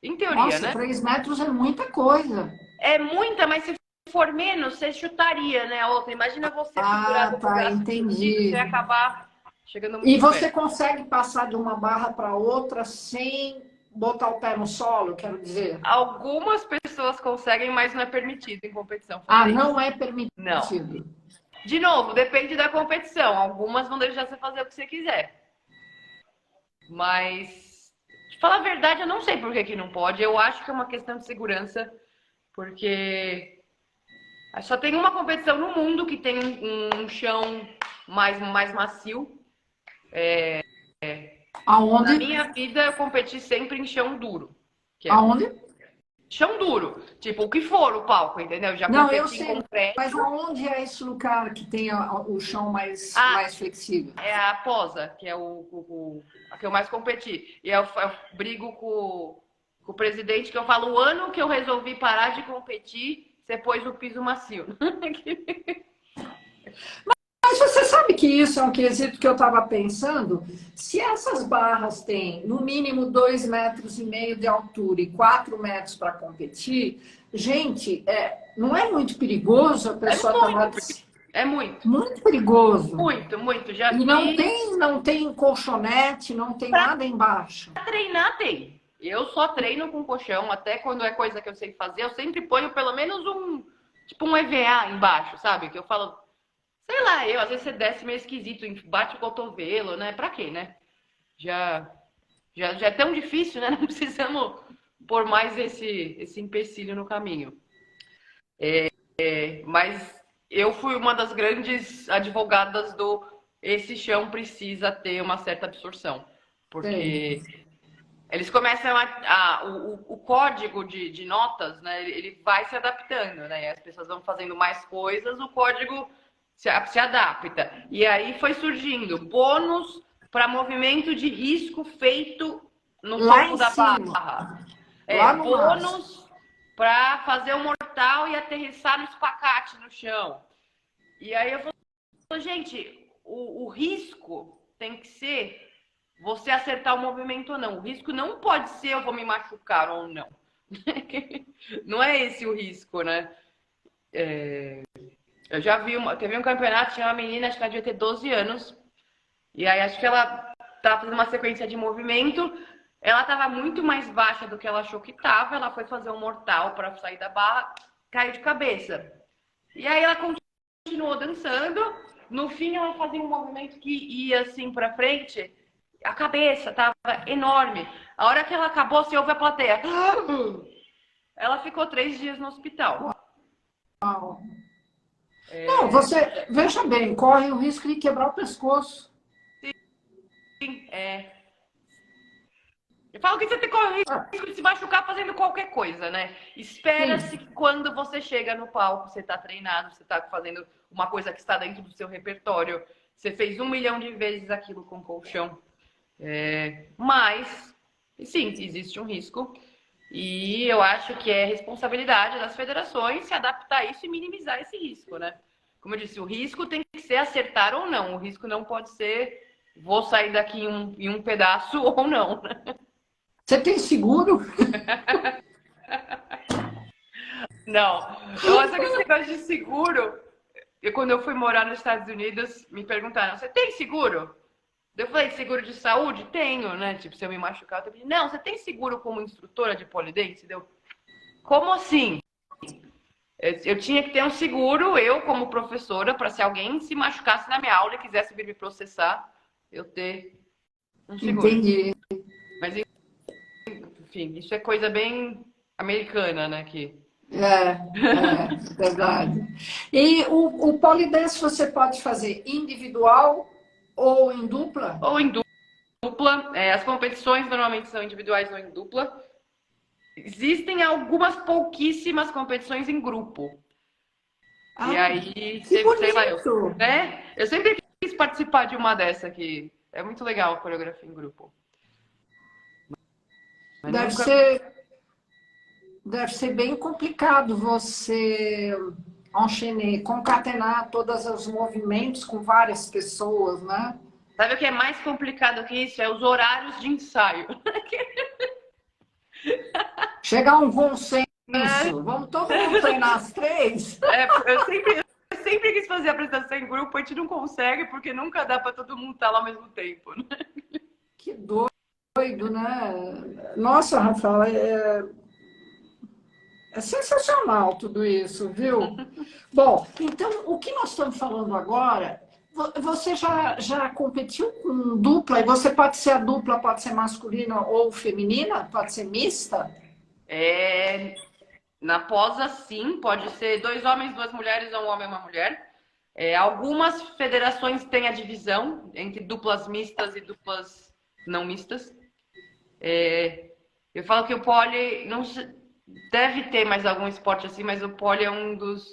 B: Em teoria,
A: Nossa,
B: né?
A: 3 metros é muita coisa.
B: É muita, mas se for menos, você chutaria, né, a outra. Imagina você
A: Ah,
B: segurado com o
A: tá,
B: braço estendido, você
A: entendi.
B: ia acabar chegando
A: E
B: muito
A: você
B: perto.
A: consegue passar de uma barra para outra sem botar o pé no solo, quero dizer?
B: Algumas pessoas conseguem, mas não é permitido em competição
A: Ah,
B: fazer isso.
A: não é
B: Não.
A: permitido.
B: De novo, depende da competição. Algumas vão deixar você fazer o que você quiser. Mas, de falar a verdade, eu não sei por que que não pode. Eu acho que é uma questão de segurança, porque só tem uma competição no mundo que tem um chão mais macio. Na
A: Aonde?
B: minha vida, eu competi sempre em chão duro. Que é
A: Aonde?
B: chão duro. Tipo, o que for o palco, entendeu? Já
A: Não, eu
B: competi em
A: sei, mas
B: concreto.
A: aonde é esse lugar que tem o chão
B: Ah,
A: mais flexível?
B: é a Posa, que é a que eu mais competi. E eu brigo com o presidente, que eu falo, o ano que eu resolvi parar de competir, você pôs o piso macio.
A: Mas você sabe que isso é um quesito que eu estava pensando? Se essas barras têm no mínimo 2,5 metros de altura e 4 metros para competir, gente, não é muito perigoso a
B: É
A: pessoa estar lá.
B: muito, é muito.
A: Muito perigoso.
B: Muito, muito. Já
A: E
B: fiz.
A: não tem colchonete, não tem
B: Pra
A: nada embaixo.
B: treinar tem. Eu só treino com colchão, até quando é coisa que eu sei fazer, eu sempre ponho pelo menos tipo um EVA embaixo, sabe? Que eu falo, sei lá, às vezes você desce meio esquisito, bate o cotovelo, né? Pra quê, né? Já, já é tão difícil, né? Não precisamos pôr mais esse empecilho no caminho. Mas eu fui uma das grandes advogadas do esse chão precisa ter uma certa absorção.
A: Sei.
B: Porque eles começam o código de notas, né? Ele vai se adaptando, né? As pessoas vão fazendo mais coisas, o código se adapta. E aí foi surgindo bônus para movimento de risco feito no
A: Lá
B: topo
A: em
B: da
A: cima,
B: barra.
A: lá no máximo.
B: Bônus para fazer o mortal e aterrissar no espacate no chão. E aí eu falo, gente, o risco tem que ser você acertar o movimento ou não. O risco não pode ser eu vou me machucar ou não. Não é esse o risco, né? Eu já vi, teve um campeonato, tinha uma menina, acho que ela devia ter 12 anos, e aí acho que ela estava fazendo uma sequência de movimento, ela estava muito mais baixa do que ela achou que estava, ela foi fazer um mortal para sair da barra, caiu de cabeça. E aí ela continuou dançando, no fim ela fazia um movimento que ia assim para frente, a cabeça tava enorme. A hora que ela acabou, você ouve a plateia. Ela ficou 3 dias no hospital.
A: Uau. Não, você, veja bem, corre o risco de quebrar o pescoço.
B: É, eu falo que você tem
A: Ah,
B: risco de se machucar fazendo qualquer coisa, né? Espera-se
A: sim,
B: que quando você chega no palco, você está treinado, você está fazendo uma coisa que está dentro do seu repertório. Você fez 1 milhão de vezes aquilo com colchão. Mas, sim, existe um risco. E eu acho que é responsabilidade das federações se adaptar a isso e minimizar esse risco, né? Como eu disse, o risco tem que ser acertar ou não. O risco não pode ser vou sair daqui em um pedaço ou não, né?
A: você tem seguro?
B: Não. Eu acho que esse negócio de seguro, quando eu fui morar nos Estados Unidos, me perguntaram, você tem seguro? Eu falei, seguro de saúde? Tenho, né? Tipo, se eu me machucar, eu tenho... Não, você tem seguro como instrutora de pole dance? Deu, como assim? Eu tinha que ter um seguro, eu como professora, para se alguém se machucasse na minha aula e quisesse vir me processar, eu ter um seguro.
A: Entendi.
B: Mas, enfim, isso é coisa bem americana, né? Que...
A: Verdade. E o pole dance você pode fazer individual ou em dupla?
B: Ou em dupla, as competições normalmente são individuais ou em dupla. Existem algumas pouquíssimas competições em grupo. E
A: Ah,
B: aí,
A: que
B: sei lá,
A: bonito!
B: né? Eu sempre quis participar de uma dessa aqui. É muito legal a coreografia em grupo. Mas
A: Deve
B: nunca...
A: ser, deve ser bem complicado você enchaîner, concatenar todos os movimentos com várias pessoas, né?
B: Sabe o que é mais complicado que isso? É os horários de ensaio.
A: Chegar a um consenso,
B: Né?
A: vamos todo mundo treinar às 3?
B: Eu sempre quis fazer a apresentação em grupo, a gente não consegue porque nunca dá para todo mundo estar lá ao mesmo tempo. Né?
A: Que doido, né? Nossa, Rafael, é sensacional tudo isso, viu? Bom, então, o que nós estamos falando agora, você já competiu com dupla, e você pode ser a dupla, pode ser masculina ou feminina, pode ser mista?
B: É, na posa, sim, pode ser 2 homens, 2 mulheres ou 1 homem e 1 mulher. Algumas federações têm a divisão entre duplas mistas e duplas não mistas. Eu falo que o pole não deve ter mais algum esporte assim, mas o pole é um dos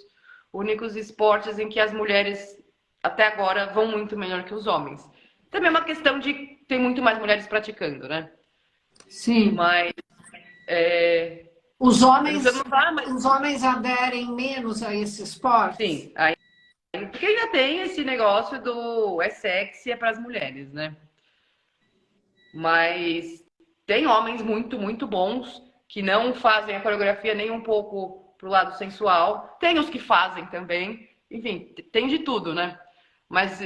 B: únicos esportes em que as mulheres até agora vão muito melhor que os homens. Também é uma questão de ter muito mais mulheres praticando, né?
A: Sim.
B: Mas
A: Os
B: eu
A: homens,
B: não falo, mas
A: os homens aderem menos a esse esporte?
B: sim, aí, porque ainda tem esse negócio do é sexy, é para as mulheres, né? Mas tem homens muito, muito bons que não fazem a coreografia nem um pouco pro lado sensual. Tem os que fazem também. Enfim, tem de tudo, né? Mas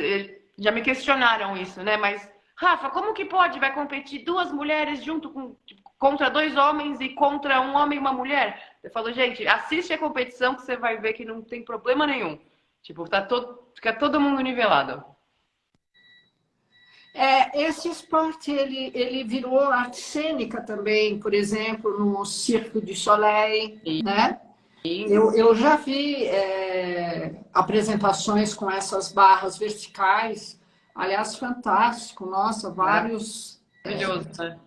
B: já me questionaram isso, né? Mas, Rafa, como que pode? Vai competir 2 mulheres junto com, tipo, contra 2 homens e contra 1 homem e 1 mulher? Eu falo, gente, assiste a competição que você vai ver que não tem problema nenhum. Tipo, fica todo mundo nivelado.
A: Esse esporte ele virou arte cênica também, por exemplo, no Cirque du Soleil, né? Eu já vi apresentações com essas barras verticais, aliás, fantástico, nossa, vários.
B: Maravilhoso, né?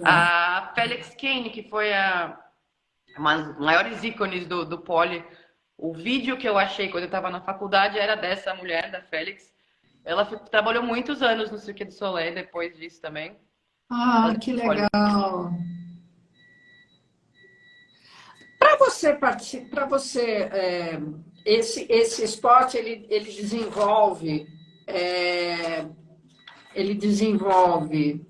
B: A Felix Kane, que foi uma das maiores ícones do pole, o vídeo que eu achei quando eu estava na faculdade era dessa mulher, da Felix. Ela trabalhou muitos anos no Cirque du Soleil depois disso também.
A: Ah,
B: Fazendo
A: que
B: pole.
A: legal! Para você participar, para você, esse esporte é, ele desenvolve,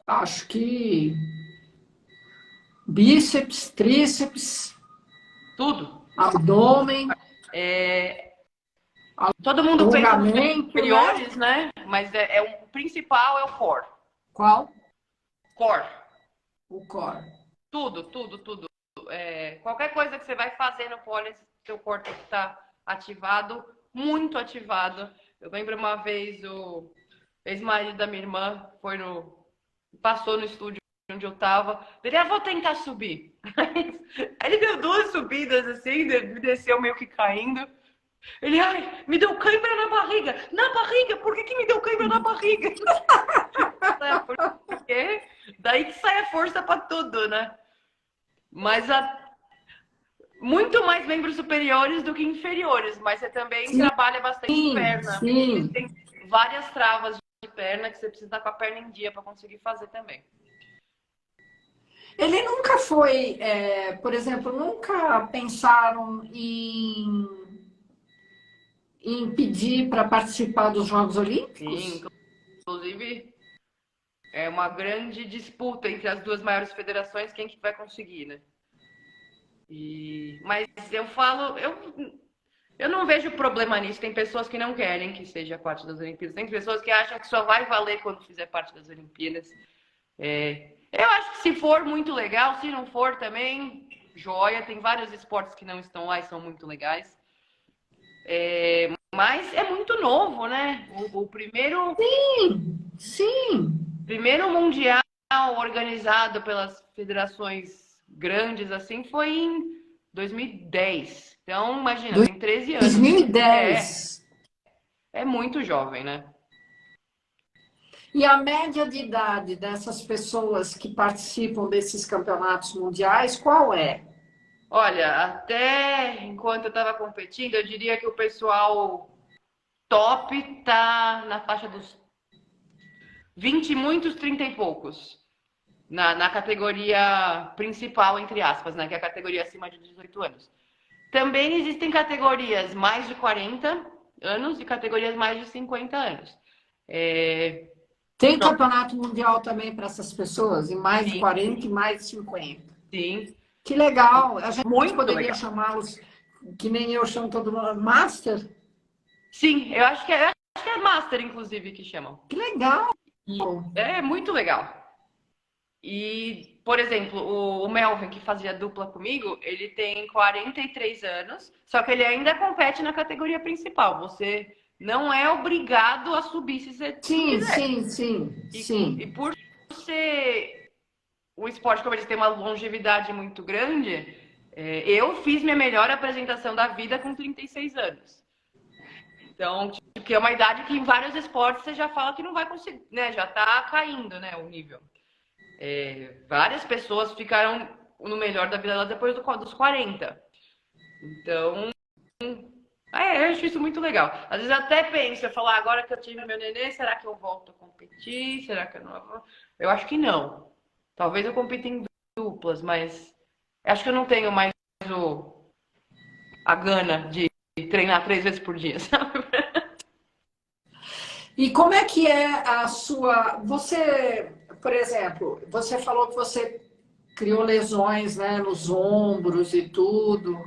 A: acho que bíceps, tríceps,
B: Tudo.
A: abdômen,
B: Todo mundo pensa nos
A: alongamento, né?
B: superiores, né? Mas o principal é o core.
A: Qual?
B: Core.
A: O core.
B: Tudo, tudo, tudo. Qualquer coisa que você vai fazer no pole, seu core tem que estar ativado, muito ativado. Eu lembro uma vez o ex-marido da minha irmã passou no estúdio onde eu tava. Ele, vou tentar subir. Aí ele deu 2 subidas assim, desceu meio que caindo. Ele, ai, me deu cãibra na barriga. Na barriga? Por que me deu cãibra na barriga? Porque daí que sai a força pra tudo, né? Mas muito mais membros superiores do que inferiores, mas você também trabalha bastante perna.
A: Sim.
B: Existem várias travas de perna que você precisa estar com a perna em dia para conseguir fazer também.
A: Ele nunca foi, por exemplo, nunca pensaram em pedir para participar dos Jogos Olímpicos?
B: Sim, inclusive é uma grande disputa entre as 2 maiores federações, quem que vai conseguir, né? Mas eu falo, eu não vejo problema nisso. Tem pessoas que não querem que seja parte das Olimpíadas. Tem pessoas que acham que só vai valer quando fizer parte das Olimpíadas. Eu acho que se for muito legal, se não for também, joia. Tem vários esportes que não estão lá e são muito legais. Mas é muito novo, né? O primeiro
A: Sim.
B: mundial organizado pelas federações grandes assim foi em 2010. Então, imagina, tem 13 anos.
A: 2010.
B: É muito jovem, né?
A: E a média de idade dessas pessoas que participam desses campeonatos mundiais, qual é?
B: Olha, até enquanto eu estava competindo, eu diria que o pessoal top tá na faixa dos 20 e muitos, 30 e poucos. Na categoria principal, entre aspas, né? Que é a categoria acima de 18 anos. Também existem categorias mais de 40 anos e categorias mais de 50 anos.
A: Tem campeonato mundial também para essas pessoas, em mais de
B: Sim,
A: 40 e mais de 50.
B: sim.
A: Que legal! A gente
B: Muito
A: poderia
B: legal.
A: chamá-los, que nem eu chamo todo mundo, Master?
B: Sim, eu acho que é Master, inclusive, que chamam.
A: Que legal!
B: E é muito legal. E, por exemplo, o Melvin, que fazia dupla comigo, ele tem 43 anos, só que ele ainda compete na categoria principal. Você não é obrigado a subir se você não
A: Sim,
B: quiser.
A: sim.
B: E por ser um esporte como eles têm uma longevidade muito grande, eu fiz minha melhor apresentação da vida com 36 anos. Então, tipo, que é uma idade que em vários esportes você já fala que não vai conseguir, né? Já tá caindo, né, o nível. Várias pessoas ficaram no melhor da vida depois dos 40. Então, eu acho isso muito legal. Às vezes até penso, eu falo, agora que eu tive meu nenê, será que eu volto a competir? Será que eu não vou? Eu acho que não. Talvez eu compita em duplas, mas acho que eu não tenho mais a gana de treinar 3 vezes por dia, sabe?
A: E como é que é a sua... Você, por exemplo, você falou que você criou lesões, né, nos ombros e tudo.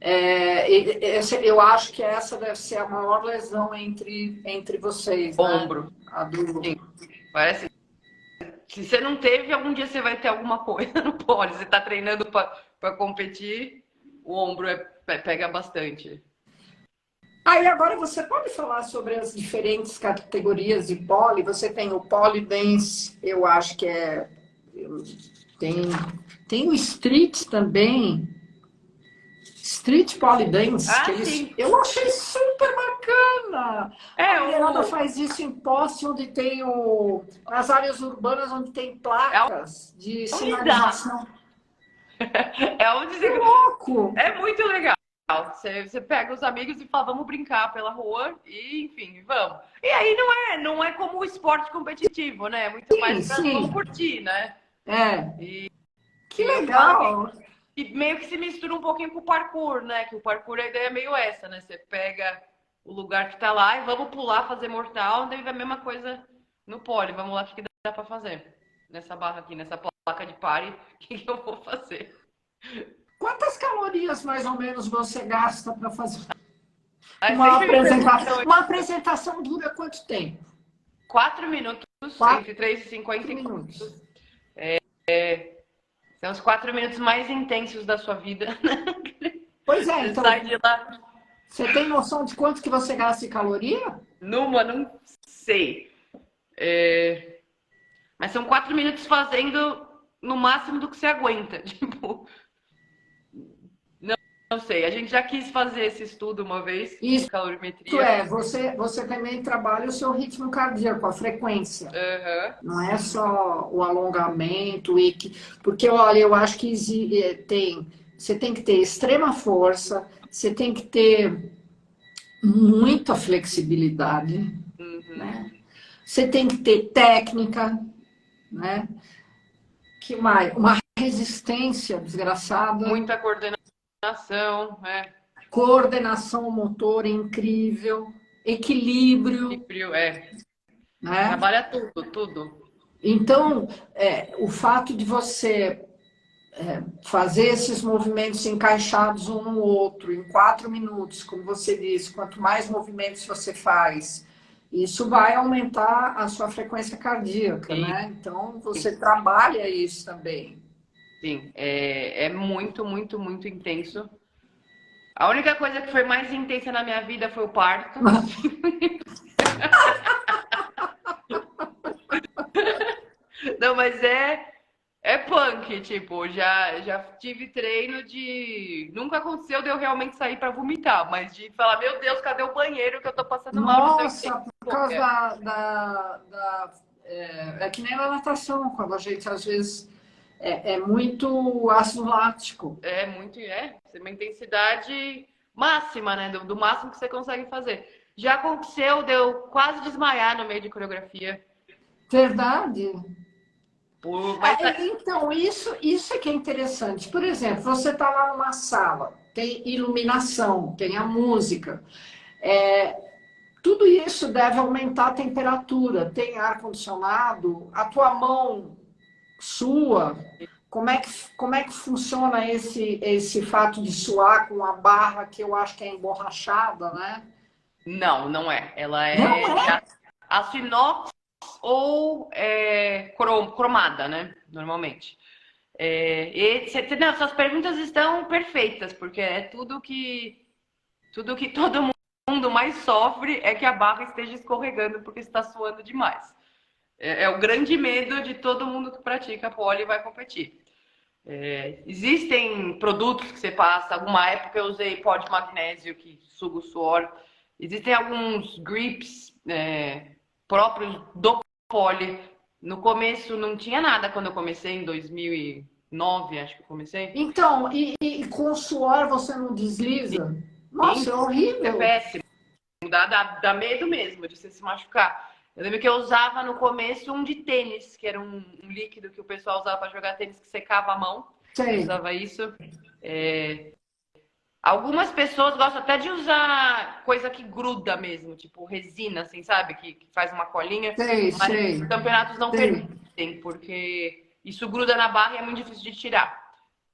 A: Eu acho que essa deve ser a maior lesão entre vocês, né?
B: Ombro.
A: A do...
B: Sim. Parece. Se você não teve, algum dia você vai ter alguma coisa no pole. Você tá treinando para competir, o ombro pega bastante.
A: Aí agora você pode falar sobre as diferentes categorias de pole. Você tem o pole dance, eu acho que tem o street também. Street pole dance, que
B: Sim.
A: eu achei super bacana. A mulherada faz isso em poste onde tem nas áreas urbanas onde tem placas de sinalização.
B: Onde
A: Que louco!
B: É muito legal. Você pega os amigos e fala, vamos brincar pela rua e, enfim, vamos. E aí não é como o esporte competitivo, né? É muito mais pra vamos curtir, né?
A: Que legal!
B: E meio que se mistura um pouquinho com o parkour, né? Que o parkour, a ideia é meio essa, né? Você pega o lugar que tá lá e vamos pular, fazer mortal, daí a mesma coisa no pole. Vamos lá, o que dá pra fazer? Nessa barra aqui, nessa placa de pare, o que eu vou fazer?
A: Quantas calorias, mais ou menos, você gasta para fazer
B: uma
A: apresentação? Uma apresentação dura quanto tempo?
B: 4 minutos, entre 3 e 50 minutos. São os 4 minutos mais intensos da sua vida.
A: Pois é,
B: então. Você sai de lá.
A: Você tem noção de quanto que você gasta de caloria?
B: Não sei. Mas são 4 minutos fazendo no máximo do que você aguenta. Tipo, não sei. A gente já quis fazer esse estudo uma vez de calorimetria.
A: Você também trabalha o seu ritmo cardíaco, a frequência. Não é só o alongamento, porque olha, eu acho que você tem que ter extrema força, você tem que ter muita flexibilidade, né? Você tem que ter técnica, né? Que mais? Uma resistência desgraçada.
B: Muita coordenação,
A: Coordenação motor incrível, equilíbrio.
B: Né? Trabalha tudo.
A: Então, o fato de você fazer esses movimentos encaixados um no outro, em 4 minutos, como você disse, quanto mais movimentos você faz, isso vai aumentar a sua frequência cardíaca, né? Então, você trabalha isso também.
B: Sim, é muito, muito, muito intenso. A única coisa que foi mais intensa na minha vida foi o parto. Não, mas é punk, tipo, já tive treino de... Nunca aconteceu de eu realmente sair pra vomitar, mas de falar, meu Deus, cadê o banheiro que eu tô passando mal?
A: Nossa, por causa é que nem na natação, quando a gente, às vezes, é muito ácido lático.
B: Uma intensidade máxima, né? Do máximo que você consegue fazer. Já aconteceu de eu quase desmaiar no meio de coreografia.
A: Verdade.
B: Mas
A: Então, isso é que é interessante. Por exemplo, você está lá numa sala, tem iluminação, tem a música. Tudo isso deve aumentar a temperatura. Tem ar-condicionado, a tua mão sua. Como é que funciona esse fato de suar com a barra que eu acho que é emborrachada, né?
B: não é. Ela
A: Não
B: é de
A: é?
B: aço inox ou cromada, né? Normalmente. Não, suas perguntas estão perfeitas, porque é tudo que todo mundo mais sofre é que a barra esteja escorregando porque está suando demais. É o grande medo de todo mundo que pratica pole e vai competir. Existem produtos que você passa. Alguma época eu usei pó de magnésio que suga o suor. Existem alguns grips próprios do pole. No começo não tinha nada quando eu comecei, em 2009, acho que eu comecei.
A: Então, e com o suor você não desliza? Nossa, é
B: Sim, é
A: horrível.
B: péssimo. Dá medo mesmo de você se machucar. Eu lembro que eu usava no começo um de tênis, que era um líquido que o pessoal usava para jogar tênis que secava a mão. Eu
A: Sei,
B: usava isso. Algumas pessoas gostam até de usar coisa que gruda mesmo, tipo resina, assim, sabe? Que faz uma colinha.
A: sei,
B: Mas
A: sei,
B: os campeonatos não
A: sei.
B: permitem, porque isso gruda na barra e é muito difícil de tirar.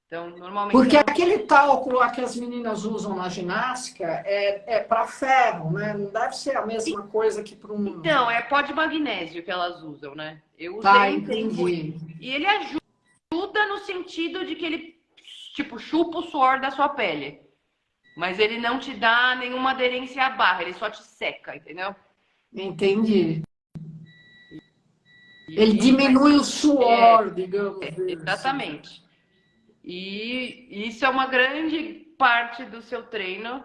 B: Então, normalmente eu
A: Porque
B: não.
A: aquele talco lá que as meninas usam na ginástica é para ferro, né? Não deve ser a mesma coisa que para um.
B: Então, é pó de magnésio que elas usam, né? Eu usei
A: Tá,
B: um tempo
A: entendi.
B: e ele ajuda no sentido de que ele, tipo, chupa o suor da sua pele. Mas ele não te dá nenhuma aderência à barra, ele só te seca, entendeu?
A: Entendi. Ele
B: Mas
A: diminui o suor, digamos assim.
B: exatamente. E isso é uma grande parte do seu treino.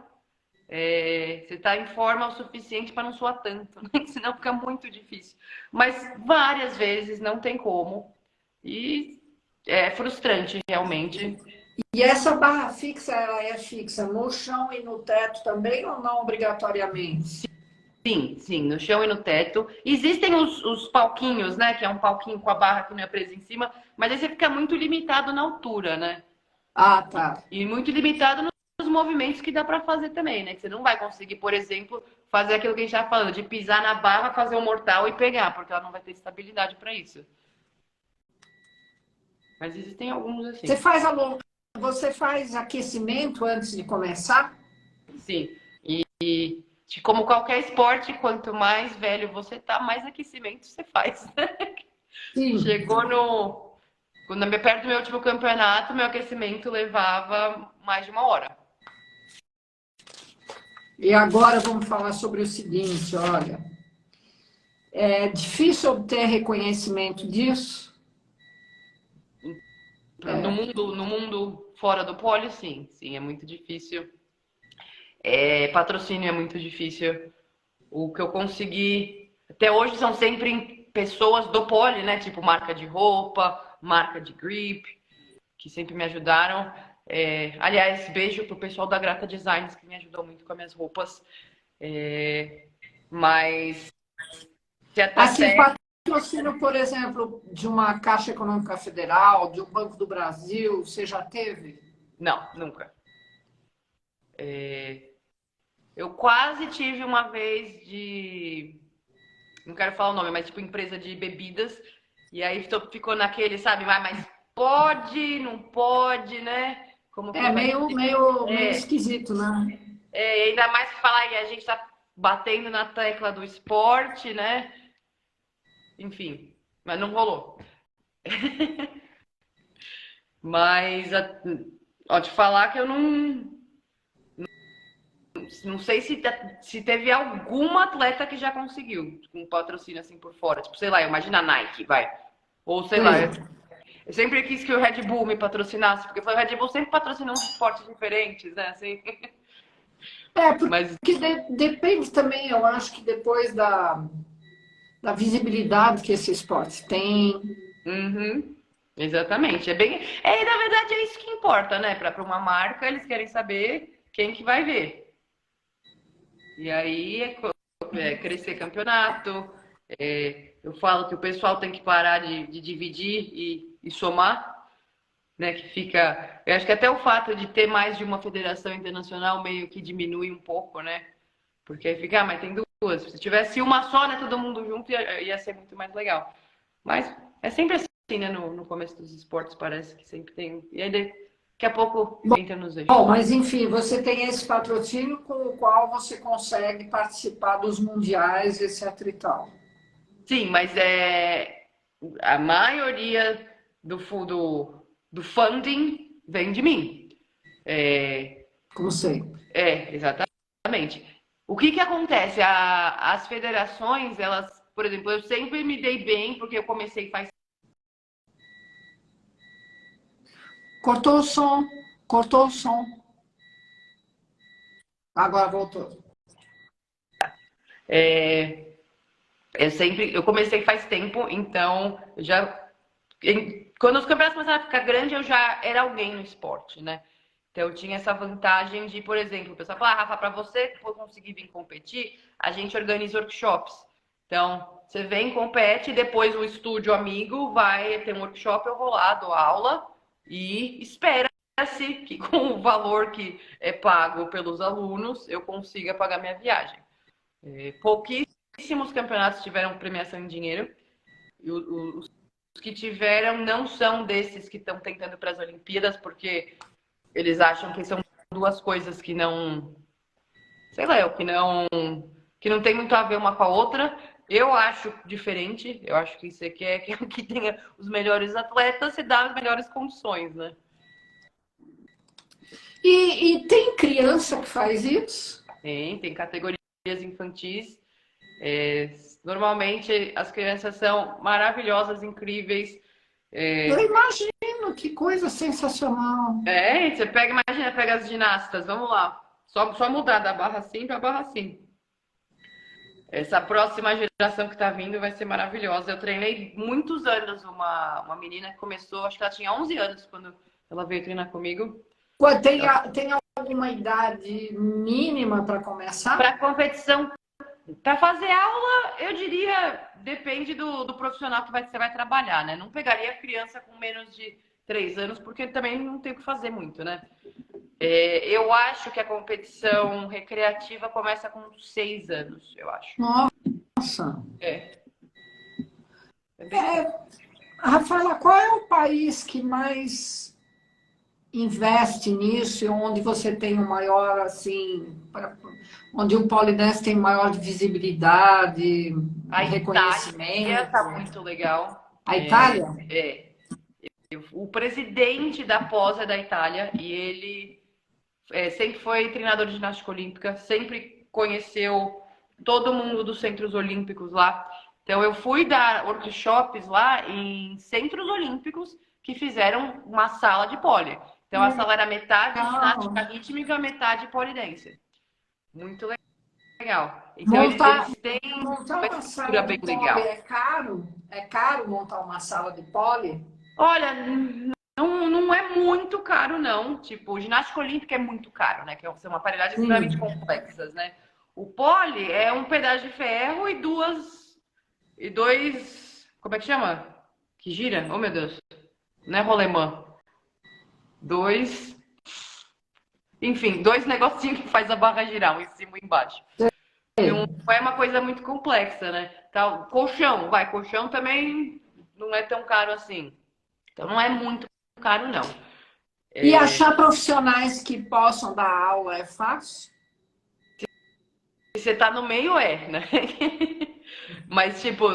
B: Você está em forma o suficiente para não suar tanto, né? Senão fica muito difícil. Mas várias vezes não tem como. E é frustrante, realmente.
A: E essa barra fixa, ela é fixa no chão e no teto também ou não obrigatoriamente?
B: Sim, sim, no chão e no teto. Existem os palquinhos, né? Que é um palquinho com a barra que não é presa em cima, mas aí você fica muito limitado na altura, né?
A: Ah, tá.
B: E muito limitado nos movimentos que dá para fazer também, né? Que você não vai conseguir, por exemplo, fazer aquilo que a gente estava falando, de pisar na barra, fazer um mortal e pegar, porque ela não vai ter estabilidade para isso. Mas existem alguns
A: Você
B: assim.
A: faz, você faz aquecimento antes de começar?
B: Sim. E como qualquer esporte, quanto mais velho você tá, mais aquecimento você faz.
A: Sim.
B: Chegou no. Quando perto do meu último campeonato, meu aquecimento levava mais de 1 hora.
A: E agora vamos falar sobre o seguinte, olha. É difícil obter reconhecimento disso?
B: No mundo fora do pole, sim. Sim, é muito difícil. Patrocínio é muito difícil. O que eu consegui. Até hoje são sempre pessoas do pole, né? Tipo marca de roupa, marca de grip, que sempre me ajudaram. Aliás, beijo pro pessoal da Grata Designs, que me ajudou muito com as minhas roupas. Mas se
A: Assim,
B: até.
A: patrocínio, por exemplo, de uma Caixa Econômica Federal, de um Banco do Brasil, você já teve?
B: Não, nunca. Eu quase tive uma vez de. Não quero falar o nome, mas tipo empresa de bebidas. E aí ficou naquele, sabe? Mas pode, não pode, né? Como que
A: É
B: vai
A: meio
B: ser?
A: esquisito, né?
B: Ainda mais que falar que a gente tá batendo na tecla do esporte, né? Enfim, mas não rolou. Mas, ó, te falar que eu não sei se teve alguma atleta que já conseguiu com patrocínio assim por fora. Tipo, sei lá, imagina a Nike, vai. Ou sei lá,
A: Sei.
B: eu sempre quis que o Red Bull me patrocinasse, porque o Red Bull sempre patrocinou uns esportes diferentes, né? Assim. Mas,
A: Porque depende também, eu acho que depois da visibilidade que esse esporte tem.
B: uhum, exatamente. Na verdade é isso que importa, né? Para uma marca, eles querem saber quem que vai ver? E aí crescer campeonato. Eu falo que o pessoal tem que parar de dividir e somar, né? Que fica. Eu acho que até o fato de ter mais de uma federação internacional meio que diminui um pouco, né? Porque aí fica, mas tem duas. Se tivesse uma só, né? Todo mundo junto ia ser muito mais legal. Mas é sempre assim, né? No começo dos esportes parece que sempre tem. E aí daqui a pouco entra nos eixos.
A: Bom, mas enfim, você tem esse patrocínio com o qual você consegue participar dos mundiais, etc e tal.
B: Sim, mas a maioria do funding vem de mim.
A: Como sempre.
B: Exatamente. O que acontece? As federações, elas, por exemplo, eu sempre me dei bem porque eu comecei faz.
A: Cortou o som, cortou o som. Agora voltou.
B: Eu comecei faz tempo, então quando os campeonatos começaram a ficar grandes, eu já era alguém no esporte, né? Então eu tinha essa vantagem de, por exemplo, o pessoal fala, Rafa, para você conseguir vir competir, a gente organiza workshops. Então, você vem, compete, depois o estúdio amigo vai ter um workshop, eu vou lá, dou aula e espera-se que com o valor que é pago pelos alunos, eu consiga pagar minha viagem. Pouquíssimos campeonatos tiveram premiação em dinheiro. E os que tiveram não são desses que estão tentando para as Olimpíadas, porque eles acham que são duas coisas que não, sei lá, que não tem muito a ver uma com a outra. Eu acho diferente. Eu acho que você quer que tenha os melhores atletas e dá as melhores condições, né?
A: E tem criança que faz isso?
B: Tem categorias infantis. Normalmente as crianças são maravilhosas, incríveis.
A: Eu imagino, que coisa sensacional.
B: Você imagina, pega as ginastas, vamos lá. Só mudar da barra assim para barra assim. Essa próxima geração que está vindo vai ser maravilhosa. Eu treinei muitos anos uma menina que começou, acho que ela tinha 11 anos quando ela veio treinar comigo.
A: Tem alguma idade mínima para começar?
B: Para competição, para fazer aula, eu diria, depende do profissional que você vai trabalhar, né? Não pegaria criança com menos de 3 anos, porque também não tem o que fazer muito, né? Eu acho que a competição recreativa começa com 6 anos, eu acho.
A: Nossa.
B: É. Bem...
A: Rafaela, qual é o país que mais investe nisso e onde você tem o maior, assim, onde o pole dance tem maior visibilidade,
B: A
A: reconhecimento?
B: Itália tá muito legal.
A: A Itália?
B: O presidente da POS é da Itália e ele sempre foi treinador de ginástica olímpica, sempre conheceu todo mundo dos centros olímpicos lá. Então eu fui dar workshops lá em centros olímpicos que fizeram uma sala de pole. Então a sala era metade ginástica rítmica, metade pole dance. Muito legal. Então eles têm uma estrutura bem legal.
A: É caro? É caro montar uma sala de pole?
B: Olha, não é muito caro, não. Tipo, ginástica olímpica é muito caro, né? Que são aparelhagens extremamente complexas, né? O pole é um pedaço de ferro e dois. Como é que chama? Que gira? Oh, meu Deus. Não é rolemã. Enfim, dois negocinhos que faz a barra girar, um em cima e embaixo. Não é uma coisa muito complexa, né? Então, colchão também não é tão caro assim. Então não é muito caro, não.
A: E achar profissionais que possam dar aula é fácil?
B: Se você tá no meio, né? Mas, tipo,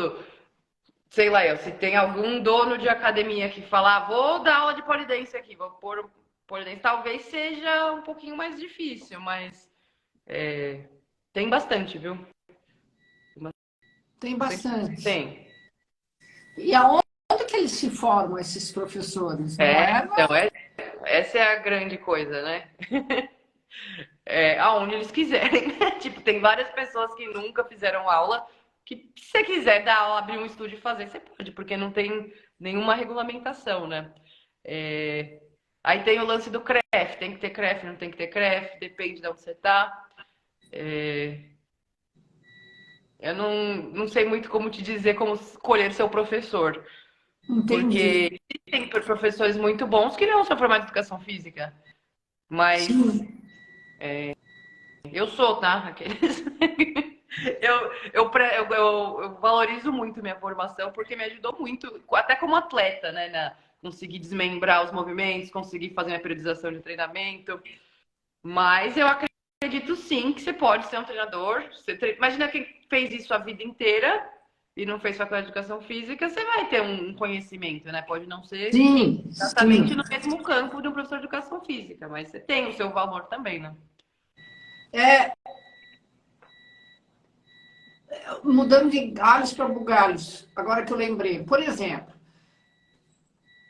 B: sei lá, se tem algum dono de academia que falar, vou dar aula de pole dance aqui, vou pôr pole dance, talvez seja um pouquinho mais difícil, mas tem bastante, viu?
A: Tem bastante.
B: Tem.
A: E aonde que eles se formam, esses professores?
B: Então, essa é a grande coisa, né? Aonde eles quiserem, né? Tipo, tem várias pessoas que nunca fizeram aula, que se você quiser dar aula, abrir um estúdio e fazer, você pode, porque não tem nenhuma regulamentação, né? Aí tem o lance do CREF, tem que ter CREF, não tem que ter CREF, depende de onde você tá. Eu não sei muito como te dizer como escolher seu professor.
A: Entendi.
B: Porque tem professores muito bons que não são formados em educação física. Mas
A: Sim.
B: eu sou, tá? Aqueles... eu valorizo muito minha formação porque me ajudou muito, até como atleta, né? Conseguir desmembrar os movimentos, conseguir fazer minha periodização de treinamento. Mas eu acredito sim que você pode ser um treinador. Imagina quem fez isso a vida inteira e não fez faculdade de educação física, você vai ter um conhecimento, né? Pode não ser
A: Sim,
B: exatamente
A: sim.
B: no mesmo campo de um professor de educação física, mas você tem o seu valor também, né?
A: É, mudando de galhos para bugalhos, agora que eu lembrei. Por exemplo,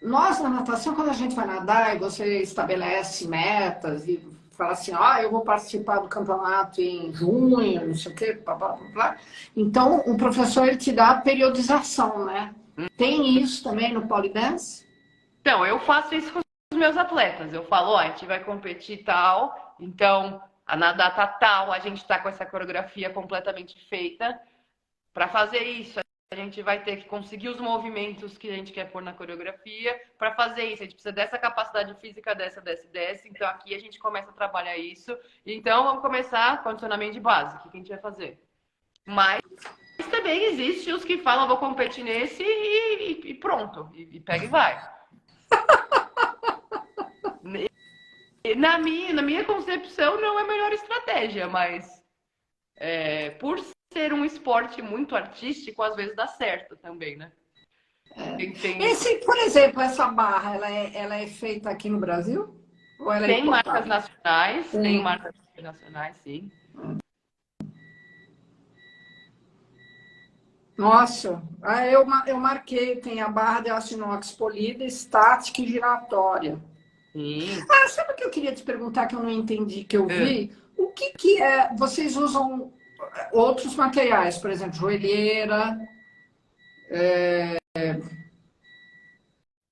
A: nós na natação, quando a gente vai nadar e você estabelece metas e fala assim, eu vou participar do campeonato em junho, não sei o quê, blá, blá, blá, blá. Então, o professor ele te dá a periodização, né? Tem isso também no polidense?
B: Então, eu faço isso com os meus atletas. Eu falo, a gente vai competir tal, então na data tal, a gente está com essa coreografia completamente feita. Para fazer isso, a gente vai ter que conseguir os movimentos que a gente quer pôr na coreografia. Para fazer isso, a gente precisa dessa capacidade física, dessa. Então, aqui a gente começa a trabalhar isso. Então, vamos começar condicionamento de base. O que a gente vai fazer? Mas também existe os que falam, vou competir nesse e pronto. E pega e vai. Na minha concepção, não é a melhor estratégia, mas por ser um esporte muito artístico, às vezes dá certo também, né?
A: Por exemplo, essa barra, ela é feita aqui no Brasil? Ou ela é
B: Tem marcas
A: importada?
B: nacionais, tem
A: Tem.
B: marcas internacionais, sim.
A: Nossa, eu marquei, tem a barra de aço inox polida, estática e giratória.
B: Sim.
A: Sabe o que eu queria te perguntar que eu não entendi, que eu vi? O que é? Vocês usam outros materiais, por exemplo, joelheira,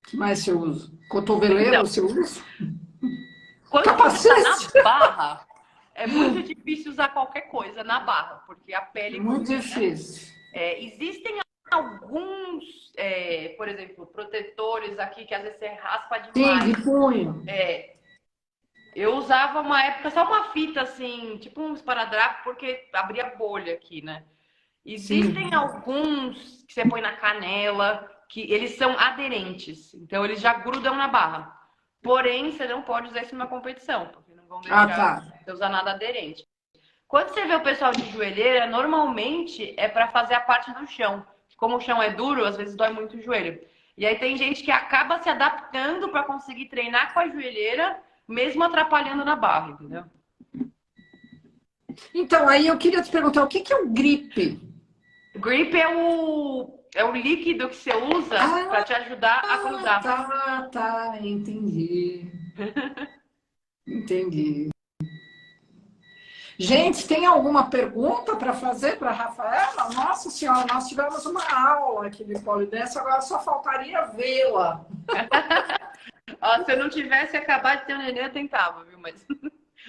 A: o que mais você usa? Cotoveleira
B: Então,
A: você usa?
B: quando você está na
A: Capacete?
B: barra, é muito difícil usar qualquer coisa na barra, porque a pele
A: Muito
B: grudinha.
A: difícil.
B: Existem alguns, por exemplo, protetores aqui que às vezes você raspa
A: Sim,
B: demais.
A: de punho.
B: Eu usava uma época só uma fita assim, tipo um esparadrapo, porque abria bolha aqui, né? Existem
A: Sim.
B: alguns que você põe na canela, que eles são aderentes, então eles já grudam na barra. Porém, você não pode usar isso numa competição, porque não vão
A: Ah,
B: deixar
A: tá.
B: você usar nada aderente. Quando você vê o pessoal de joelheira, normalmente é para fazer a parte do chão. Como o chão é duro, às vezes dói muito o joelho. E aí tem gente que acaba se adaptando para conseguir treinar com a joelheira, mesmo atrapalhando na barra, entendeu?
A: Então, aí eu queria te perguntar, o que é o grip?
B: Grip é o líquido que você usa para te ajudar a grudar.
A: Tá, entendi. Entendi. Gente, tem alguma pergunta para fazer para a Rafaela? Nossa Senhora, nós tivemos uma aula aqui de polidense, agora só faltaria vê-la.
B: Se eu não tivesse acabado de ter um neném, eu tentava, viu? Mas tô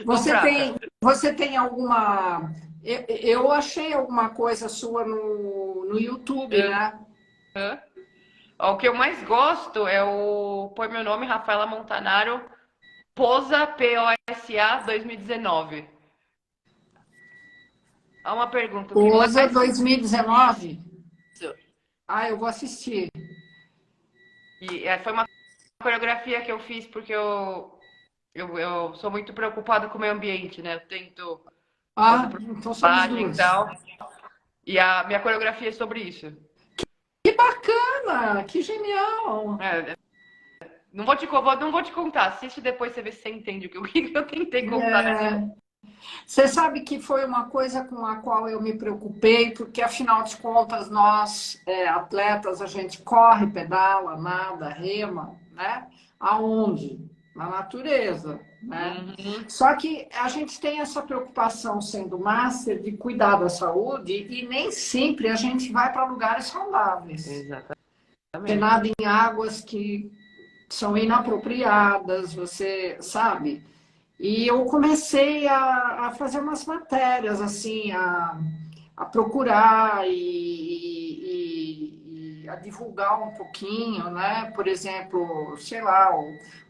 A: Você
B: fraca.
A: tem, você tem alguma... Eu achei alguma coisa sua no YouTube, né?
B: O que eu mais gosto é põe meu nome, Rafaela Montanaro, Posa, POSA 2019. Há uma pergunta, o que
A: Posa
B: mais
A: 2019.
B: isso?
A: Eu vou assistir.
B: E foi uma coreografia que eu fiz porque eu sou muito preocupada com o meio ambiente, né? Eu tento fazer
A: Então somos
B: propagem e
A: duas.
B: tal. E a minha coreografia é sobre isso.
A: Que bacana, que genial.
B: É, não vou te contar. Assiste depois você vê se você entende o que eu tentei contar nesse.
A: Você sabe que foi uma coisa com a qual eu me preocupei, porque afinal de contas nós, atletas, a gente corre, pedala, nada, rema, né? Aonde? Na natureza, né?
B: Uhum.
A: Só que a gente tem essa preocupação sendo master de cuidar da saúde e nem sempre a gente vai para lugares saudáveis. Tem
B: Exatamente.
A: nada em águas que são inapropriadas, você sabe? E eu comecei a fazer umas matérias, assim, a procurar e a divulgar um pouquinho, né? Por exemplo, sei lá,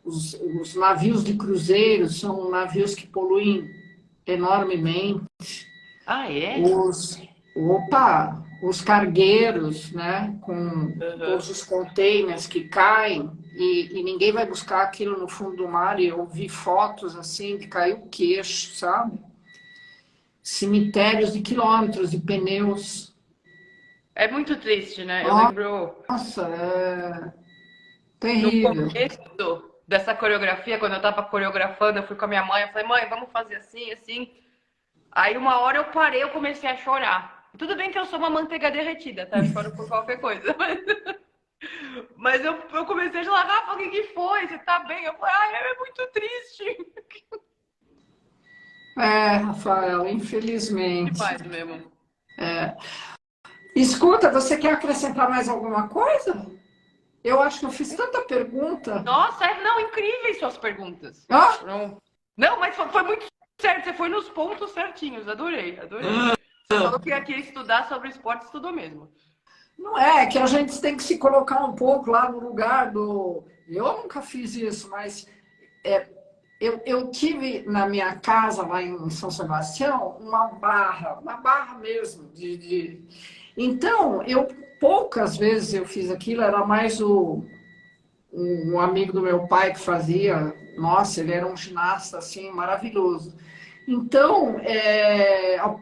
A: os navios de cruzeiro são navios que poluem enormemente.
B: Ah, é?
A: Os, os cargueiros, né? Com
B: Aham.
A: todos os containers que caem e ninguém vai buscar aquilo no fundo do mar. E eu vi fotos assim de cair o queixo, sabe? Cemitérios de quilômetros de pneus.
B: É muito triste, né? Eu lembro
A: Nossa, é
B: no
A: terrível.
B: começo dessa coreografia, quando eu tava coreografando, eu fui com a minha mãe, eu falei, mãe, vamos fazer assim, assim. Aí uma hora eu parei, eu comecei a chorar. Tudo bem que eu sou uma manteiga derretida, tá? Eu choro por qualquer coisa. Mas eu comecei a chorar, Rafa, o que que foi? Você tá bem? Eu falei, ai, é muito triste.
A: É, Rafael, infelizmente.
B: Demais mesmo.
A: Escuta, você quer acrescentar mais alguma coisa? Eu acho que eu fiz tanta pergunta.
B: Nossa, não, incríveis suas perguntas.
A: Ah,
B: Não, mas foi muito certo, você foi nos pontos certinhos, adorei, adorei. Você falou que ia aqui estudar sobre esporte, estudou mesmo.
A: não é que a gente tem que se colocar um pouco lá no lugar do. Eu nunca fiz isso, mas eu tive na minha casa, lá em São Sebastião, uma barra mesmo. Então, poucas vezes eu fiz aquilo, era mais um amigo do meu pai que fazia. Nossa, ele era um ginasta assim, maravilhoso. Então,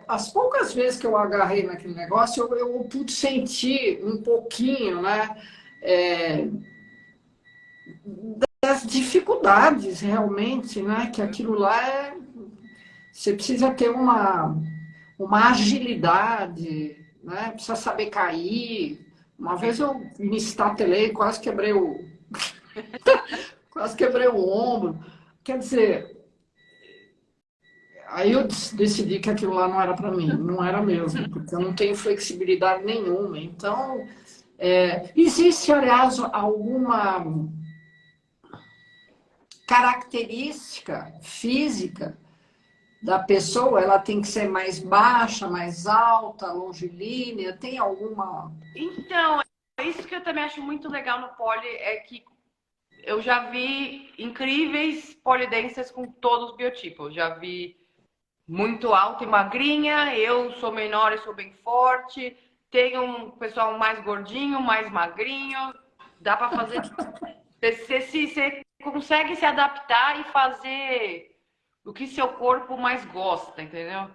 A: as poucas vezes que eu agarrei naquele negócio, eu pude sentir um pouquinho, né? É, das dificuldades realmente, né? Que aquilo lá você precisa ter uma agilidade, né? Precisa saber cair. Uma vez eu me estatelei, quase quebrei o ombro. Quer dizer, aí eu decidi que aquilo lá não era para mim, não era mesmo, porque eu não tenho flexibilidade nenhuma. Então, existe, aliás, alguma característica física da pessoa? Ela tem que ser mais baixa, mais alta, longilínea? Tem alguma?
B: Então, isso que eu também acho muito legal no pole é que eu já vi incríveis polidenses com todos os biotipos. Já vi muito alta e magrinha, eu sou menor e sou bem forte. Tem um pessoal mais gordinho, mais magrinho. Dá para fazer. Você consegue se adaptar e fazer o que seu corpo mais gosta, entendeu?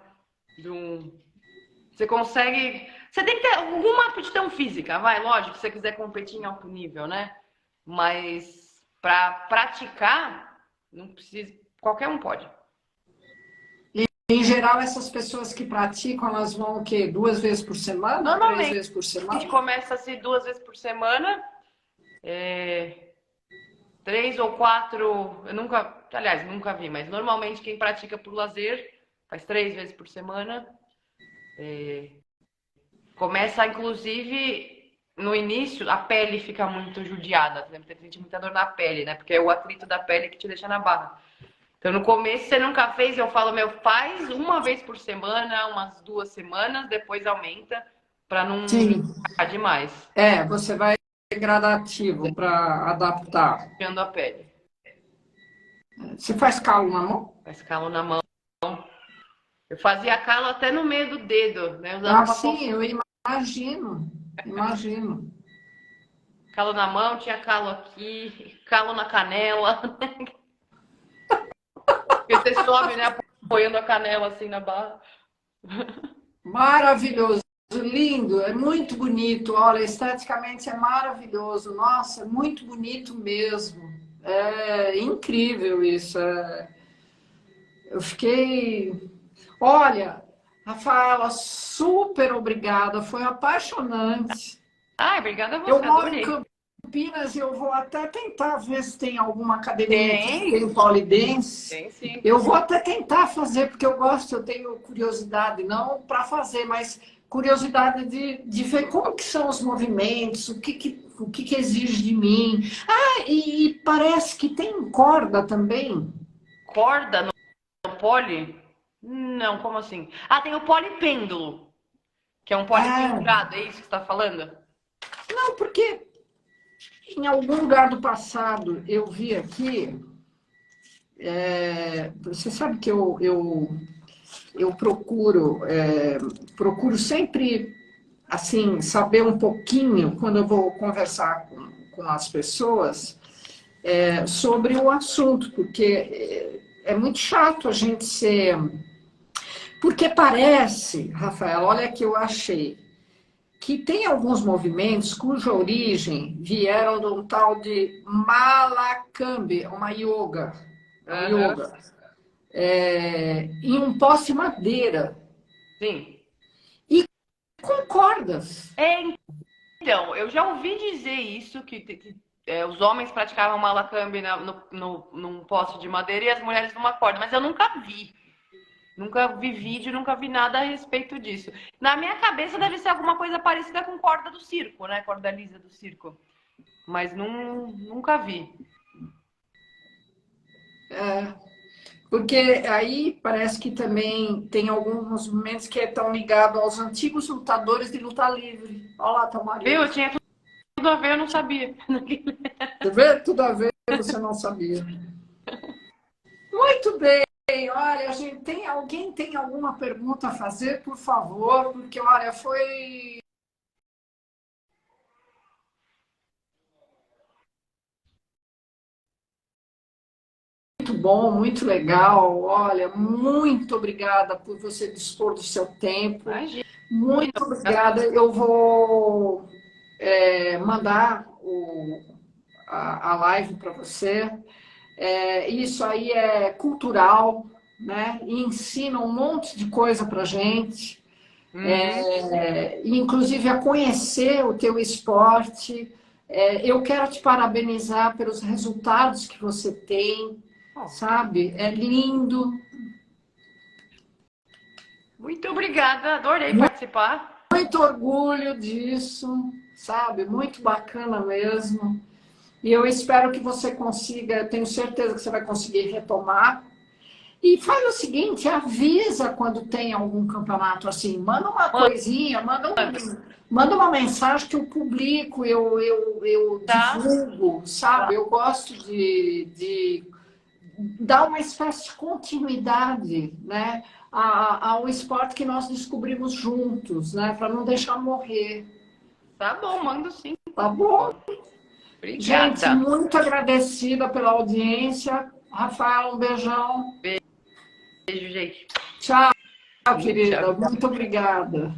B: Você consegue. Você tem que ter alguma aptidão física, vai, lógico, se você quiser competir em alto nível, né? Mas para praticar, não precisa. Qualquer um pode.
A: Em geral, essas pessoas que praticam, elas vão o quê? 2 vezes por semana? 3 vezes por
B: A gente
A: semana?
B: começa assim 2 vezes por semana. 3 ou 4, eu nunca, aliás, nunca vi, mas normalmente quem pratica por lazer faz 3 vezes por semana. Começa, inclusive, no início, a pele fica muito judiada. Você sente muita dor na pele, né? Porque é o atrito da pele que te deixa na barra. Então, no começo, você nunca fez, eu falo, faz 1 vez por semana, umas 2 semanas, depois aumenta, para não
A: Sim.
B: ficar demais,
A: Você vai gradativo para adaptar.
B: tirando a pele.
A: Você faz calo na mão?
B: Faz calo na mão. Eu fazia calo até no meio do dedo, né? Eu usava
A: Sim, eu imagino.
B: calo na mão, tinha calo aqui, calo na canela. Porque você sobe, né? Apoiando a canela assim na barra.
A: Maravilhoso, lindo, é muito bonito. Olha, esteticamente é maravilhoso. Nossa, é muito bonito mesmo. É incrível isso. Eu fiquei. Olha, Rafaela, super obrigada. Foi apaixonante.
B: Ai, obrigada a
A: Eu
B: você,
A: moro em
B: adorei.
A: Campinas e eu vou até tentar ver se tem alguma academia que
B: Tem,
A: tem polidense.
B: tem sim.
A: Eu vou até tentar fazer, porque eu gosto, eu tenho curiosidade, não para fazer, mas curiosidade de ver como que são os movimentos, o que o que que exige de mim. Ah, e parece que tem corda também.
B: Corda no pole? Não, como assim? Ah, tem o polipêndulo, que é um pole
A: Ah,
B: pendurado, é isso que você está falando?
A: não, porque em algum lugar do passado eu vi aqui, você sabe que eu procuro sempre assim saber um pouquinho quando eu vou conversar com as pessoas sobre o assunto, porque é muito chato a gente ser. Porque parece, Rafael, olha que eu achei, que tem alguns movimentos cuja origem vieram de um tal de Malakambhi, uma yoga, é um
B: Aham,
A: yoga, em um poste madeira,
B: sim.
A: e com cordas.
B: É, então, eu já ouvi dizer isso, os homens praticavam malacambe num poste de madeira e as mulheres numa corda, mas eu nunca vi. Nunca vi vídeo, nunca vi nada a respeito disso. Na minha cabeça deve ser alguma coisa parecida com corda do circo, né? Corda lisa do circo. Mas nunca vi.
A: Porque aí parece que também tem alguns movimentos que estão ligados aos antigos lutadores de luta livre. Olha lá, tá
B: Viu?
A: Maria.
B: Eu tinha tudo a ver, eu não sabia.
A: Você vê? Tudo a ver, você não sabia. Muito bem. Olha, alguém tem alguma pergunta a fazer, por favor, porque olha, foi muito bom, muito legal. Olha, muito obrigada por você dispor do seu tempo.
B: Imagina.
A: Muito obrigada. Eu vou mandar a live para você. Isso aí é cultural, né? E ensina um monte de coisa para gente.
B: Uhum.
A: Inclusive a conhecer o teu esporte. Eu quero te parabenizar pelos resultados que você tem,
B: Oh,
A: sabe? É lindo,
B: muito obrigada, adorei participar.
A: muito orgulho disso, sabe? Muito bacana mesmo. E eu espero que você consiga, eu tenho certeza que você vai conseguir retomar. E faz o seguinte, avisa quando tem algum campeonato assim, manda uma coisinha, manda uma mensagem que eu publico, eu
B: Tá?
A: divulgo, sabe? Eu gosto de dar uma espécie de continuidade, né, ao esporte que nós descobrimos juntos, né, para não deixar morrer.
B: Tá bom, mando sim.
A: Tá bom? Gente,
B: Obrigada.
A: muito agradecida pela audiência. Rafael, um beijão.
B: Beijo, gente.
A: Tchau,
B: Tchau.
A: querida. Muito obrigada.